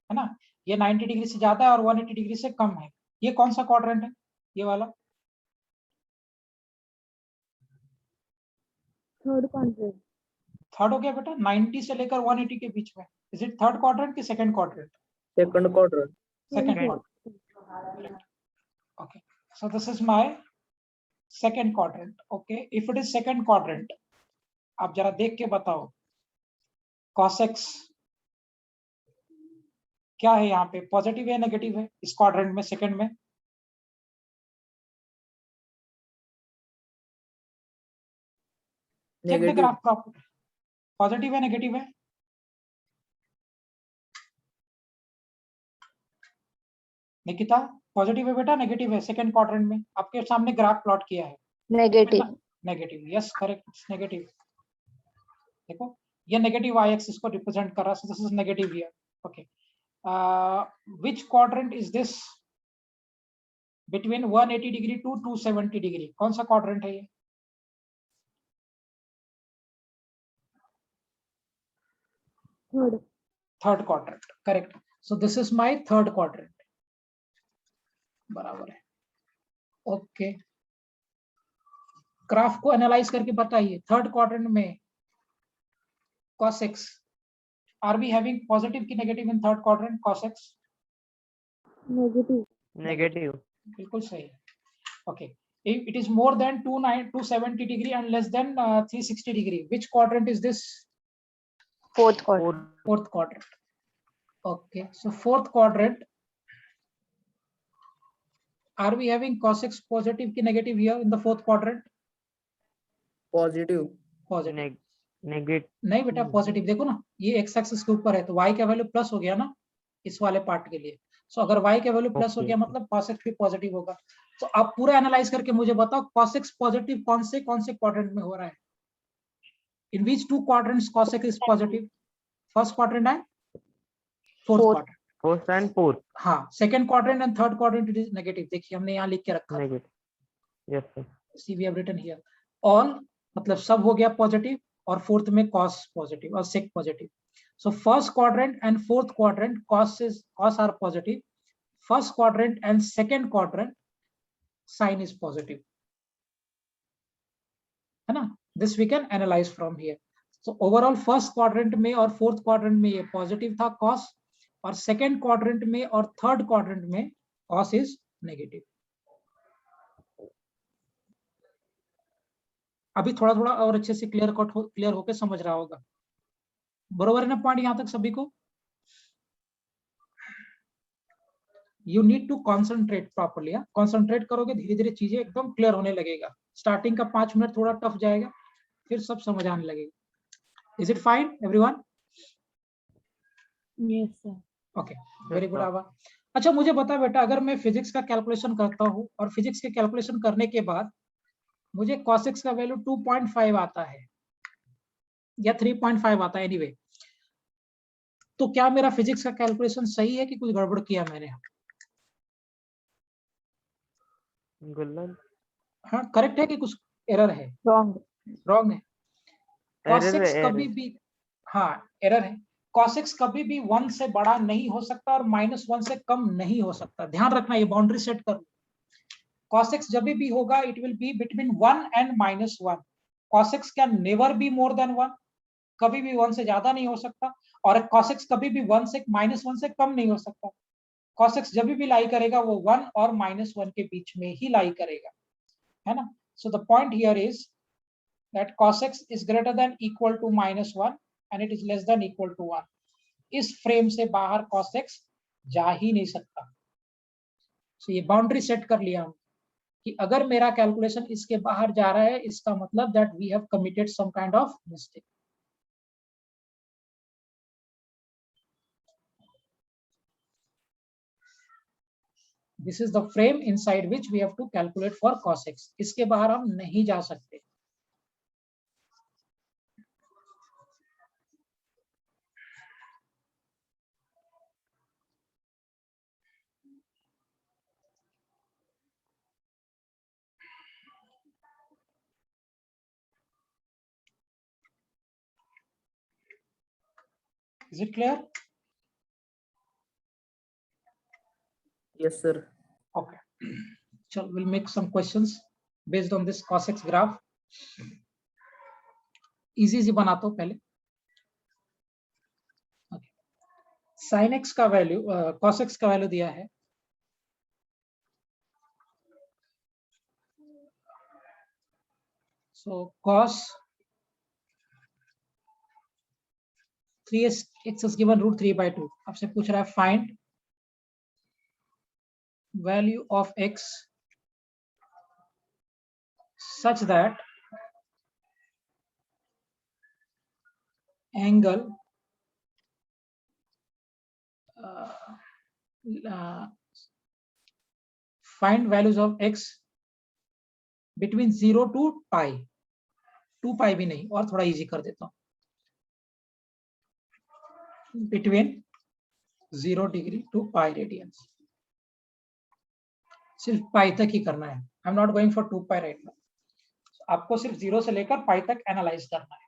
है ना? ये 90 डिग्री से ज्यादा है और 180 डिग्री से कम है। ये कौन सा क्वाड्रेंट है? ये वाला
थर्ड क्वाड्रेंट।
थर्ड हो गया बेटा, 90 से लेकर 180 के बीच में। इज इट थर्ड क्वाड्रेंट की second quadrant?
Second quadrant.
Second
Second.
Quadrant. Okay, so this is my second quadrant. Okay, if it is second quadrant, आप जरा देख के बताओ cos x क्या है यहाँ पे, पॉजिटिव है नेगेटिव है इस क्वाड्रेंट में, सेकंड में? Check the
Negative.
Graph proper, positive है नेगेटिव है? निकिता, पॉजिटिव है बेटा नेगेटिव है सेकंड क्वाड्रेंट में? आपके सामने ग्राफ प्लॉट किया है।
Negative.
Negative, yes correct, it's negative. देखो ये नेगेटिव y एक्सिस को रिप्रेजेंट कर रहा है, so this is negative here. Okay, which quadrant is this between 180 degree to 270 degree? कौन सा क्वाड्रेंट है ये?
Third.
Third quadrant, correct. So this is my third quadrant, बराबर है। ओके, ग्राफ को एनालाइज करके बताइए, थर्ड क्वाड्रेंट में cos x, are we having positive की negative in third quadrant cos x?
Negative.
Negative.
बिल्कुल सही। Okay, if it is more than 270 degree and less than 360 degree, which quadrant is this?
Fourth quadrant.
Fourth.
Fourth quadrant. Okay, so fourth quadrant, are we having cos x positive की negative here in the fourth quadrant?
Positive
Positive.
Negative.
नहीं बेटा, positive देखो ना, ये x axis के ऊपर है तो y का वैल्यू प्लस हो गया ना इस वाले पार्ट के लिए। सो अगर y का वैल्यू प्लस हो
Okay.
गया मतलब cos x भी पॉजिटिव होगा। तो आप पूरा एनालाइज करके मुझे बताओ cos x पॉजिटिव कौन से क्वाड्रेंट में हो रहा है? In which two quadrants cos x is positive? First quadrant and fourth
Fourth.
Quadrant.
First and fourth.
हाँ, second quadrant and third quadrant it is negative. देखिए हमने यहाँ लिख के रखा है,
Negative. Yes, sir.
See we have written here all, मतलब सब हो गया पॉजिटिव, और फोर्थ में cos पॉजिटिव और sec positive. So first quadrant and fourth quadrant cos are positive, first quadrant and second quadrant sine is positive, है ना? This we can analyse from here. So overall first quadrant में और fourth quadrant में ये positive था cos, और second quadrant में और थर्ड क्वाड्रेंट में cos इज नेगेटिव। अभी थोड़ा थोड़ा और अच्छे से क्लियर होकर समझ रहा होगा। बरोबर है ना पॉइंट यहाँ तक सभी को? You need to concentrate properly. Concentrate करोगे धीरे धीरे चीजें एकदम क्लियर होने लगेगा। स्टार्टिंग का 5 मिनट थोड़ा टफ जाएगा, फिर सब समझ आने लगेगा। Is it fine everyone?
Yes, sir.
Okay, very good आवा। अच्छा मुझे बता बेटा, अगर मैं फिजिक्स का कैलकुलेशन करता हूँ और फिजिक्स के कैलकुलेशन करने के बाद मुझे cos x का वैल्यू 2.5 आता है या 3.5 आता है एनीवे, तो क्या मेरा फिजिक्स का कैलकुलेशन सही है कि कुछ गड़बड़ किया मैंने?
Gullan.
हाँ करेक्ट है कि कुछ एरर है?
Wrong.
रॉन्ग है। cos
Error,
x कभी
error.
भी, हाँ एरर है। cos x कभी भी 1 से बड़ा नहीं हो सकता और -1 से कम नहीं हो सकता। ध्यान रखना, ये बाउंड्री सेट कर। cos x जब भी होगा it will be between 1 and -1। cos x can never be more than 1, कभी भी 1 से ज्यादा नहीं हो सकता, और cos x कभी भी 1 से -1 से कम नहीं हो सकता। cos x जब भी लाई करेगा वो 1 और -1 के बीच में ही लाई करेगा, है ना? So the point here is that cos x is greater than equal to -1 and it is less than equal to 1। इस फ्रेम से बाहर cos x जा ही नहीं सकता। so ये बाउंड्री सेट कर लिया हम कि अगर मेरा कैलकुलेशन इसके बाहर जा रहा है, इसका मतलब that we have committed some kind of mistake. This is the frame inside which we have to calculate for cos x। इसके बाहर हम नहीं जा सकते। Is it clear?
Yes, sir.
Okay. So we'll make some questions based on this cos x graph. Easy बनाता हूं पहले। sin x का वैल्यू, cos x का वैल्यू दिया है। So cos 3x is given √3/2। आपसे पूछ रहा है find value of x such that angle find values of x between 0 to pi। 2 भी नहीं, और थोड़ा इजी कर देता हूं, between 0 degree to pi radians। सिर्फ पाई तक ही करना है। I am not going for 2 pi right now. आपको सिर्फ 0 से लेकर पाई तक एनालाइज करना है।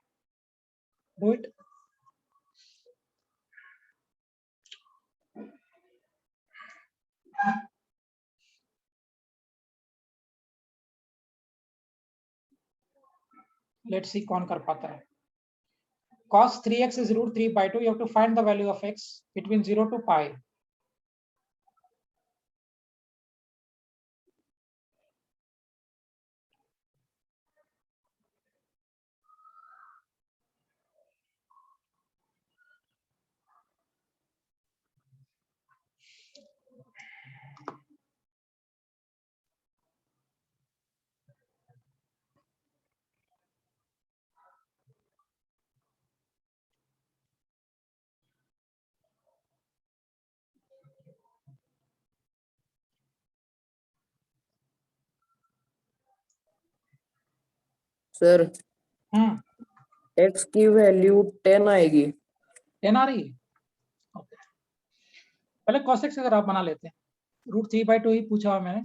Do it. लेट्स सी कौन कर पाता है। cos 3x is √3/2। You have to find the value of x between 0 to pi।
Sir x की वैल्यू 10 आएगी।
10 आ रही है। Okay. पहले cos x अगर आप बना लेते हैं, √3/2 ही पूछा हुआ मैंने।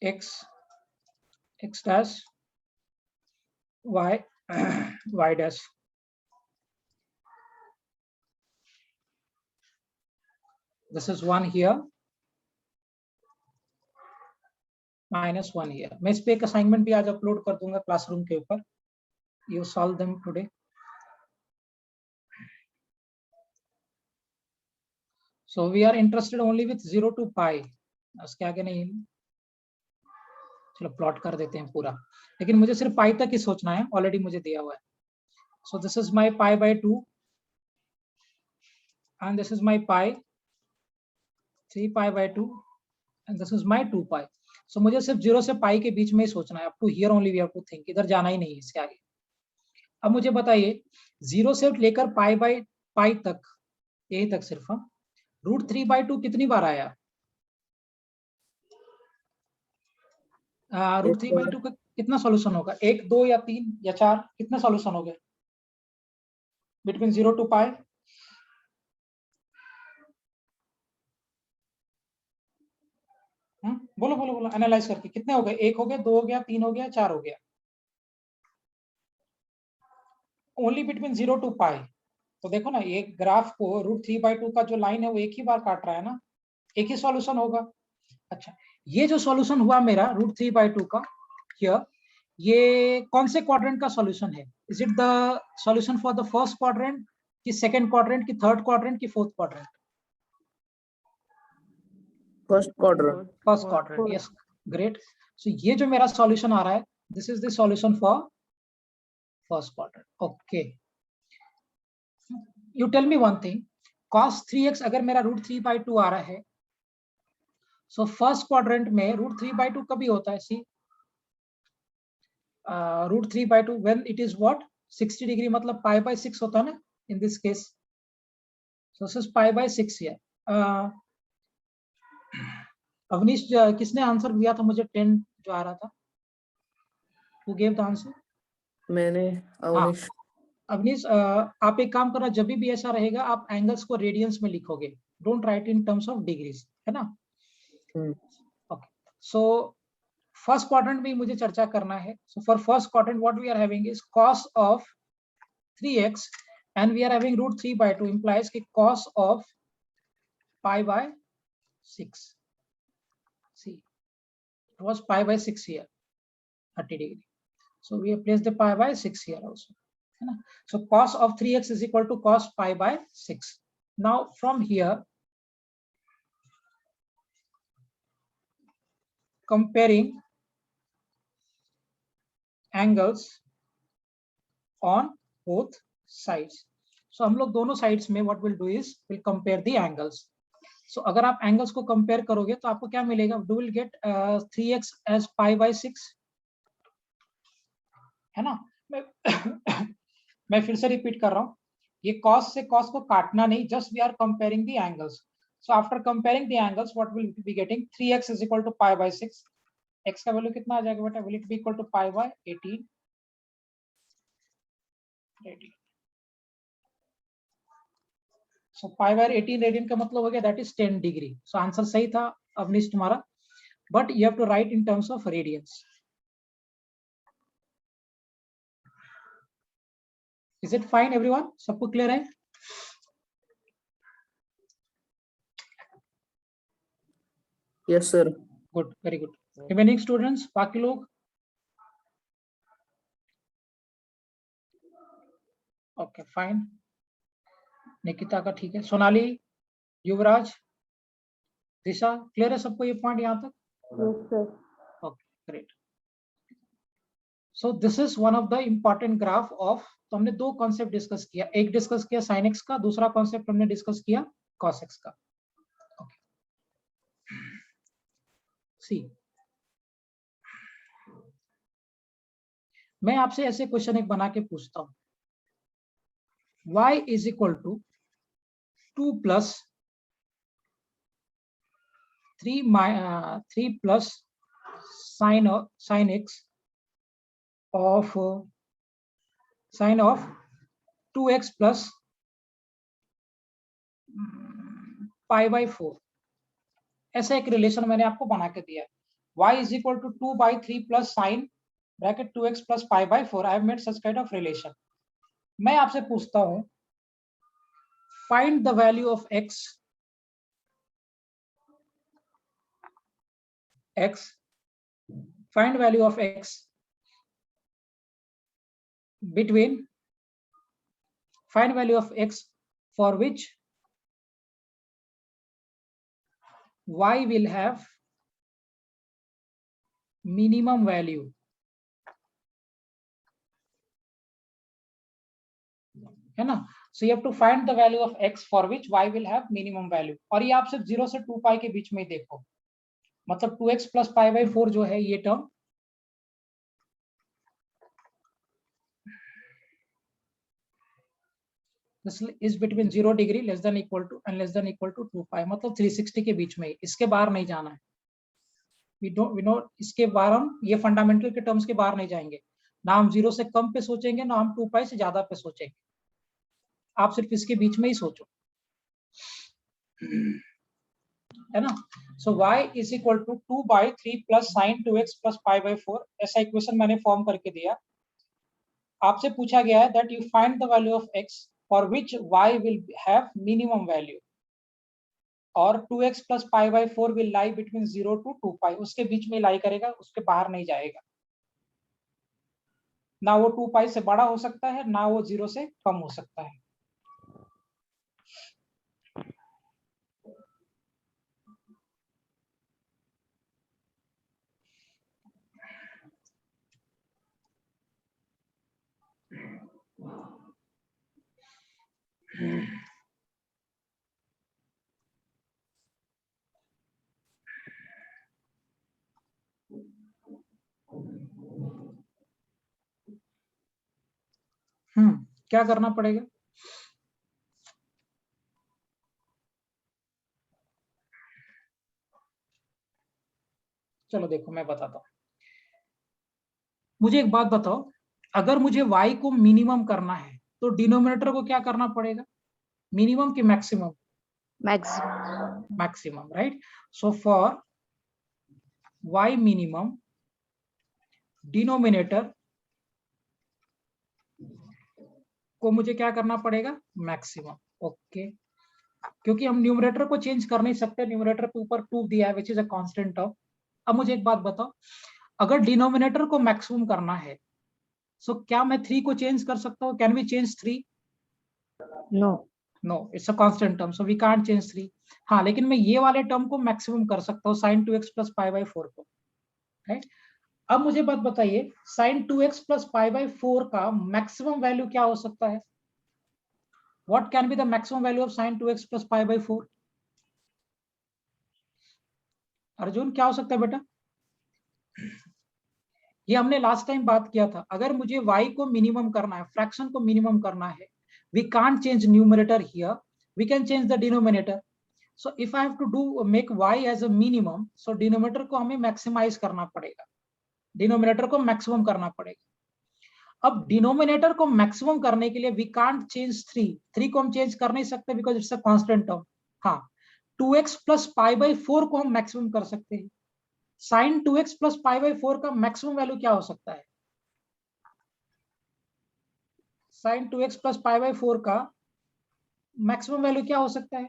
x dash y dash। This is 1 here, -1 here। मैं इस पे एक असाइनमेंट भी आज अपलोड कर दूंगा क्लासरूम के ऊपर। You solve them today। So we are interested only with 0 to pi। उसके आगे नहीं। चलो प्लॉट कर देते हैं पूरा, लेकिन मुझे सिर्फ पाई तक ही सोचना है, ऑलरेडी मुझे दिया हुआ है. So this is my pi by 2 and this is my pi 3 pi by 2 and this is my 2 pi. So मुझे सिर्फ 0 से पाई के बीच में ही सोचना है. Up to here only we have to think, इधर जाना ही नहीं है इसके आगे. अब मुझे बताइए 0 से लेकर पाई बाय पाई तक, यही तक सिर्फ हम √3/2 कितनी बार आया? √3/2 का कितना सॉल्यूशन होगा? 1, 2 या 3 या 4? कितने सॉल्यूशन हो गए बिटवीन 0 टू पाई? बोलो बोलो बोलो, एनालाइज करके कितने हो गए? 1 हो गया, 2 हो गया, 3 हो गया, 4 हो गया. ओनली बिटवीन 0 टू पाई. तो देखो ना, ये ग्राफ को √3/2 का जो लाइन है वो एक ही बार काट रहा है ना, एक ही सॉल्यूशन होगा. अच्छा, ये जो सॉल्यूशन हुआ मेरा √3/2 का हियर, ये कौन से क्वाड्रेंट का सॉल्यूशन है? Is it the solution for the first quadrant की सेकंड क्वाड्रेंट की थर्ड क्वाड्रेंट की fourth quadrant?
First quadrant.
First quadrant. Yes, great. So ये जो मेरा सॉल्यूशन आ रहा है, this is the solution for first quadrant. Okay, you tell me one thing, cos 3x अगर मेरा √3/2 आ रहा है, सो फर्स्ट क्वाड्रेंट में √3/2 कभी होता है? See, √3/2 when it is what 60 degree, मतलब π/6 होता है ना in this case. So this is π/6 here. Avneesh, किसने आंसर दिया था मुझे 10 जो आ रहा था? Who give the answer?
मैंने. अवनीश.
अवनीश, आप एक काम करना, जब भी ऐसा रहेगा आप एंगल्स को रेडियंस में लिखोगे, don't write in terms of degrees, है ना? ओके, सो फर्स्ट क्वाड्रेंट में मुझे चर्चा करना है. So for first quadrant what we are having is cos of 3x and we are having √3/2 implies कि cos of π/6. See, it was π/6 here, 30 degree. So we have placed the π/6 here also. So cos of 3x is equal to cos π/6. Now from here, comparing angles on both sides. So हम लोग दोनों sides में what we'll do is we'll compare the angles. So अगर आप angles को compare करोगे तो आपको क्या मिलेगा? You will get 3x as π/6, है ना? मैं फिर से रिपीट कर रहा हूँ, ये cos से cos को काटना नहीं, just we are comparing the angles. So after comparing the angles, what will we be getting? 3x is equal to π/6. x का वैल्यू कितना आ जाएगा बेटा? Will it be equal to π/18? So π/18 radian का मतलब हो गया that is 10 degree. So answer सही था अवनीश तुम्हारा, but you have to write in terms of radians. Is it fine everyone? सबको क्लियर है?
Yes sir.
Good, very good. Remaining students, बाकी लोग? Okay, fine. निकिता का ठीक है. सोनाली, युवराज, दिशा, क्लियर है सबको ये पॉइंट यहाँ तक?
Yes, sir.
Okay, great. So this is one of the important graph of, तो हमने दो कॉन्सेप्ट डिस्कस किया, एक डिस्कस किया sin x का, दूसरा कॉन्सेप्ट हमने डिस्कस किया cos x का. Okay. See, मैं आपसे ऐसे क्वेश्चन एक बना के पूछता हूं, y is equal to 2 plus 3 plus sin x of sin of 2x plus π/4. ऐसा एक रिलेशन मैंने आपको बना के दिया है. y is equal to 2/3 plus sin bracket 2x plus π/4. I have made such kind of relation. मैं आपसे पूछता हूं, find the value of x find value of x between, find value of x for which y will have minimum value, है ना? So you have to find the value of x for which y will have minimum value. और ये आप सिर्फ 0 से 2 पाई के बीच में ही देखो, मतलब 2x plus pi by 4 जो है ये term this is between 0 degree less than equal to and less than equal to 2 pi, मतलब 360 के बीच में, इसके बाहर नहीं जाना है. we know इसके बाहर हम ये फंडामेंटल के टर्म्स के बाहर नहीं जाएंगे, ना हम 0 से कम पे सोचेंगे ना हम 2 पाई से ज्यादा पे सोचेंगे, आप सिर्फ इसके बीच में ही सोचो, है ना? So y is equal to 2 by 3 plus sin 2x plus pi by 4, ऐसा इक्वेशन मैंने फॉर्म करके दिया. आपसे पूछा गया है that you find the value of x for which y will have minimum value, और 2x plus pi by 4 will lie between 0 to 2 pi, उसके बीच में लाई करेगा, उसके बाहर नहीं जाएगा, ना वो 2 pi से बड़ा हो सकता है ना वो 0 से कम हो सकता है. क्या करना पड़ेगा? चलो देखो मैं बताता हूं. मुझे एक बात बताओ, अगर मुझे y को मिनिमम करना है तो डिनोमिनेटर को क्या करना पड़ेगा? मिनिमम की maximum?
Maximum.
Maximum, right? So for y minimum denominator को मुझे क्या करना पड़ेगा? मैक्सिमम. ओके, क्योंकि हम न्यूमरेटर को चेंज कर नहीं सकते, न्यूमरेटर के ऊपर 2 दिया है which is a constant term. अब मुझे एक बात बताओ, अगर डिनोमिनेटर को मैक्सिमम करना है सो क्या मैं 3 को चेंज कर सकता हूँ? Can we change 3?
No.
No, it's a constant term, so we can't change 3. हाँ, लेकिन मैं ये वाले टर्म को मैक्सिमम कर सकता हूँ, sin 2x plus pi by 4 को, राइट? अब मुझे बात बताइए, sin 2x plus pi by 4 का मैक्सिमम वैल्यू क्या हो सकता है? What can be the maximum value of sin 2x plus pi by 4? Arjun, क्या हो सकता है बेटा? ये हमने लास्ट टाइम बात किया था, अगर मुझे y को मिनिमम करना है, फ्रैक्शन को मिनिमम करना है, we can't change numerator here, we can change the denominator. So if I have to do make y as a minimum, so denominator को हमें मैक्सिमाइज करना पड़ेगा, डिनोमिनेटर को मैक्सिमम करना पड़ेगा. अब डिनोमिनेटर को मैक्सिमम करने के लिए वी कांट चेंज 3 को हम चेंज कर नहीं सकते because it's a constant term. हाँ, 2x प्लस पाई बाई 4 को हम मैक्सिमम कर सकते हैं. Sine 2x plus pi by 4 का मैक्सिमम वैल्यू क्या हो सकता है? Sign 2x plus pi by 4 का मैक्सिमम वैल्यू क्या हो सकता है?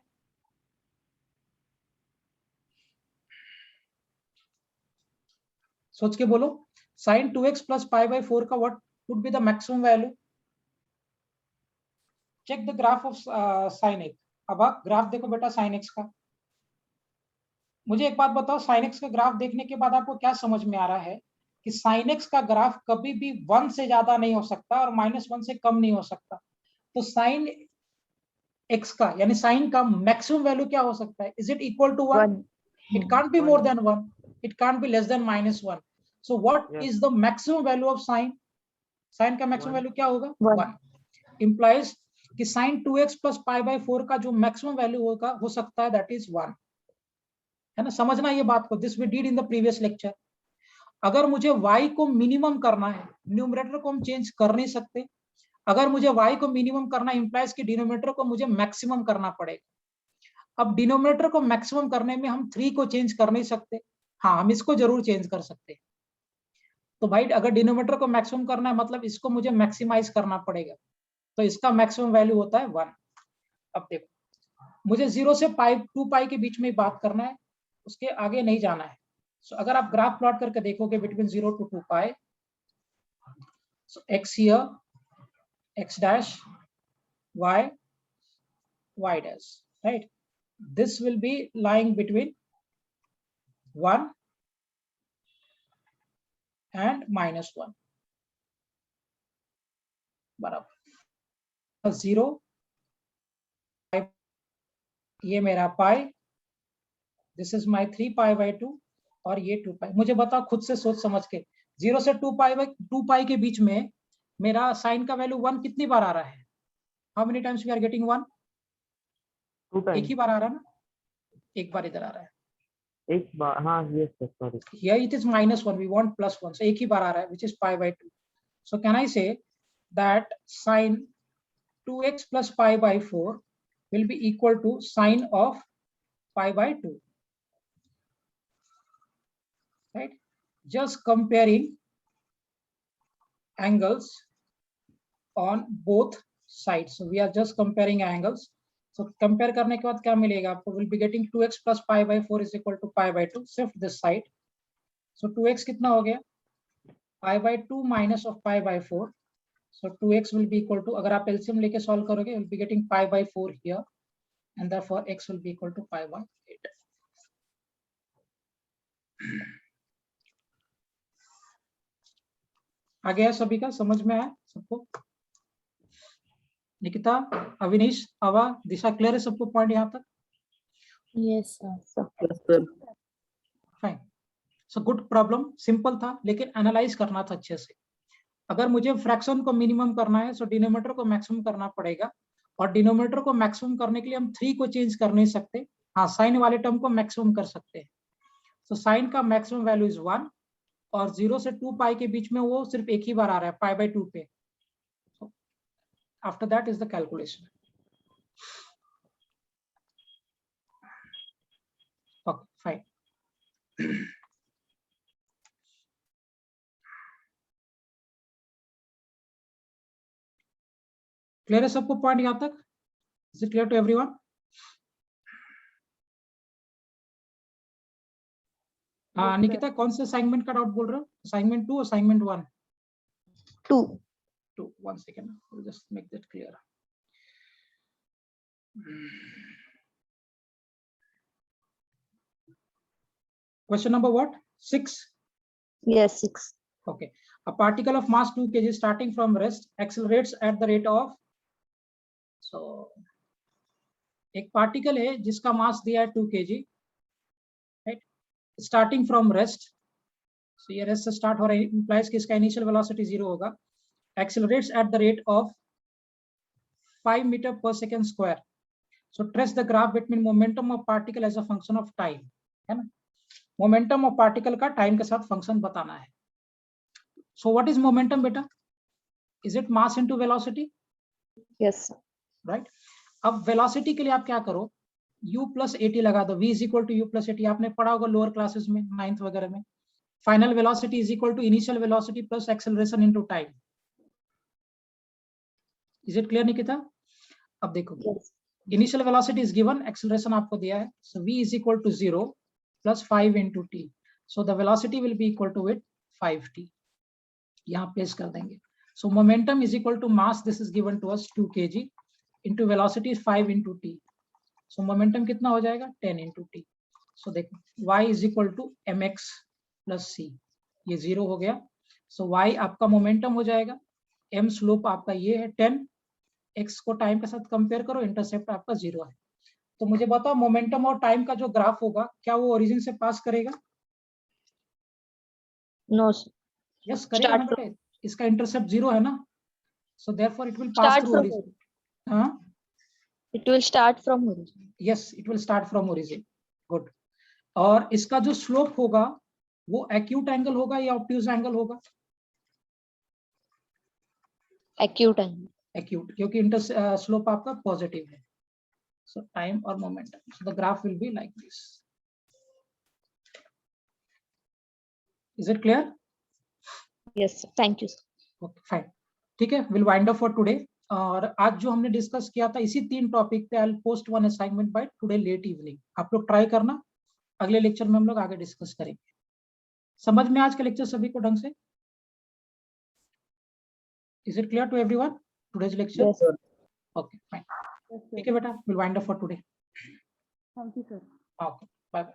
सोच के बोलो, sign 2x plus pi by 4 का what would be the maximum value? Check the graph of sine x. अब आप ग्राफ देखो बेटा साइन x का. मुझे एक बात बताओ, साइन x का ग्राफ देखने के बाद आपको क्या समझ में आ रहा है कि साइन x का ग्राफ कभी भी 1 से ज्यादा नहीं हो सकता और -1 से कम नहीं हो सकता. तो साइन x का यानी साइन का मैक्सिमम वैल्यू क्या हो सकता है? Is it equal to 1?
1.
It can't be more than 1. It can't be less than -1. So what
Yes.
is the maximum value of sine? Sine का maximum
One.
value क्या होगा?
1.
1. Implies कि sin 2x plus pi by 4 का जो maximum value होगा हो सकता है that is 1. है ना? समझना ये बात को. This we did in the previous lecture. अगर मुझे y को मिनिमम करना है, न्यूमरेटर को हम चेंज कर नहीं सकते. अगर मुझे y को मिनिमम करना इंप्लाइज कि डिनोमिनेटर को मुझे मैक्सिमम करना पड़ेगा. अब डिनोमिनेटर को मैक्सिमम करने में हम 3 को चेंज कर नहीं सकते. हाँ, हम इसको जरूर चेंज कर सकते हैं. तो भाई अगर डिनोमिनेटर को मैक्सिमम करना है मतलब इसको मुझे मैक्सिमाइज करना पड़ेगा, तो इसका मैक्सिमम वैल्यू होता है 1. अब देखो, मुझे 0 से पाई 2 पाई के बीच में बात करना है, उसके आगे नहीं जाना है. सो अगर आप ग्राफ प्लॉट करके देखोगे between 0 to 2 pi, so x here, x dash, y, y dash, right? This will be lying between 1 and -1 बराबर 0, ये मेरा पाई, दिस इज माई 3π/2 और ये 2π। मुझे बताओ खुद से सोच समझ के, 0 से 2π के बीच में मेरा साइन का वैल्यू 1 कितनी बार आ रहा है? How many times we are getting 1?
2
एक
times.
ही बार आ रहा है ना, एक बार इधर आ रहा है।
एक बार, हाँ, yes sir, sorry.
Here it is -1, we want +1, so एक ही बार आ रहा है, which is π/2. So can I say that sine 2x plus π/4 will be equal to sine of π/2, right? Just comparing angles on both sides. So we are just comparing angles. So compare करने के बाद क्या मिलेगा आपको? Will be getting 2x plus π/4 is equal to π/2. Shift this side. So 2x कितना हो गया? π/2 minus of π/4. So 2x will be equal to, अगर आप LCM लेके solve करोगे, you'll be getting π/4 here, and therefore x will be equal to π/8. आ गया सभी का? समझ में आया सबको? निकिता, अविनीश, आवा, दिशा, क्लियर है सबको पॉइंट यहाँ तक?
Yes, sir.
Yes, sir.
Fine. So good problem, simple था लेकिन एनालाइज करना था अच्छे से. अगर मुझे फ्रैक्शन को मिनिमम करना है, सो डिनोमिनेटर को मैक्सिमम करना पड़ेगा, और डिनोमिनेटर को मैक्सिमम करने के लिए हम 3 को चेंज कर नहीं सकते. हाँ, साइन वाले टर्म को मैक्सिमम कर सकते हैं. सो साइन का मैक्सिमम वैल्यू इज 1, और 0 से 2π के बीच में वो सिर्फ एक ही बार आ रहा है, π/2 पे. After that is the calculation. Okay, fine. Clear है सबको पॉइंट यहाँ तक? Is it clear to everyone? हाँ निकिता, कौन से असाइनमेंट का डाउट बोल रहे हो? Assignment 2 assignment 1?
2.
2. 1 second, we'll just make that clear. Question number what? 6?
Yes, 6.
Okay. A particle of mass 2 kg starting from rest accelerates at the rate of, so एक particle है जिसका मास दिया है 2 kg, right, starting from rest. So ये rest से start हो रहा है, इंप्लाइज कि इसका इनिशियल वेलोसिटी 0 होगा. Accelerates at the rate of 5 metre per second square. So trace the graph between momentum of particle as a function of time, है ना. मोमेंटम ऑफ पार्टिकल का टाइम के साथ फंक्शन बताना है. सो व्हाट इज मोमेंटम बेटा? Is it mass into velocity?
Yes, sir.
Right. अब velocity के लिए आप क्या करो, u plus at लगा दो. v is equal to u plus at, आपने पढ़ा होगा लोअर क्लासेस में, 9th वगैरह में. Final velocity is equal to initial velocity plus acceleration into time. Is it clear Nikita? अब देखो,
Yes.
Initial velocity is given, acceleration आपको दिया है. सो v is equal to 0 plus 5 into t. So the velocity will be equal to with 5t. यहाँ place कर देंगे. So momentum is equal to mass, this is given to us 2 kg into velocity is 5 into t. So momentum कितना हो जाएगा? 10 into t. So देखो, y is equal to mx plus c. ये 0 हो गया. So y आपका momentum हो जाएगा, m स्लोप आपका ये है 10, x को टाइम के साथ कंपेयर करो, इंटरसेप्ट आपका 0 है. तो मुझे बताओ मोमेंटम और टाइम का जो ग्राफ होगा, क्या वो ओरिजिन से पास करेगा?
No, sir.
यस करेगा ना
Start
बेटे, इसका इंटरसेप्ट 0 है ना. So therefore it will pass
Start
through
from
origin. हाँ,
It will start from origin.
Yes, it will start from origin. Good. और इसका जो स्लोप होगा वो एक्यूट एंगल होगा या ऑब्ट्यूज एंगल होगा?
Acute angle.
एक्यूट, क्योंकि इंटर स्लोप आपका पॉजिटिव है. सो टाइम और momentum, so the graph will be like this. Is it clear?
Yes, sir. Thank you, sir.
Okay, fine. ठीक है, will wind up for today. और आज जो हमने डिस्कस किया था इसी 3 टॉपिक पे, I will post 1 assignment by today late evening. आप लोग ट्राई करना, अगले लेक्चर में हम लोग आगे डिस्कस करेंगे. समझ में आज का लेक्चर सभी को ढंग से? Is it clear to everyone today's lecture?
Yes, sir.
Okay, fine. ठीक है बेटा, will wind up for today.
Thank you, sir.
Okay, bye bye.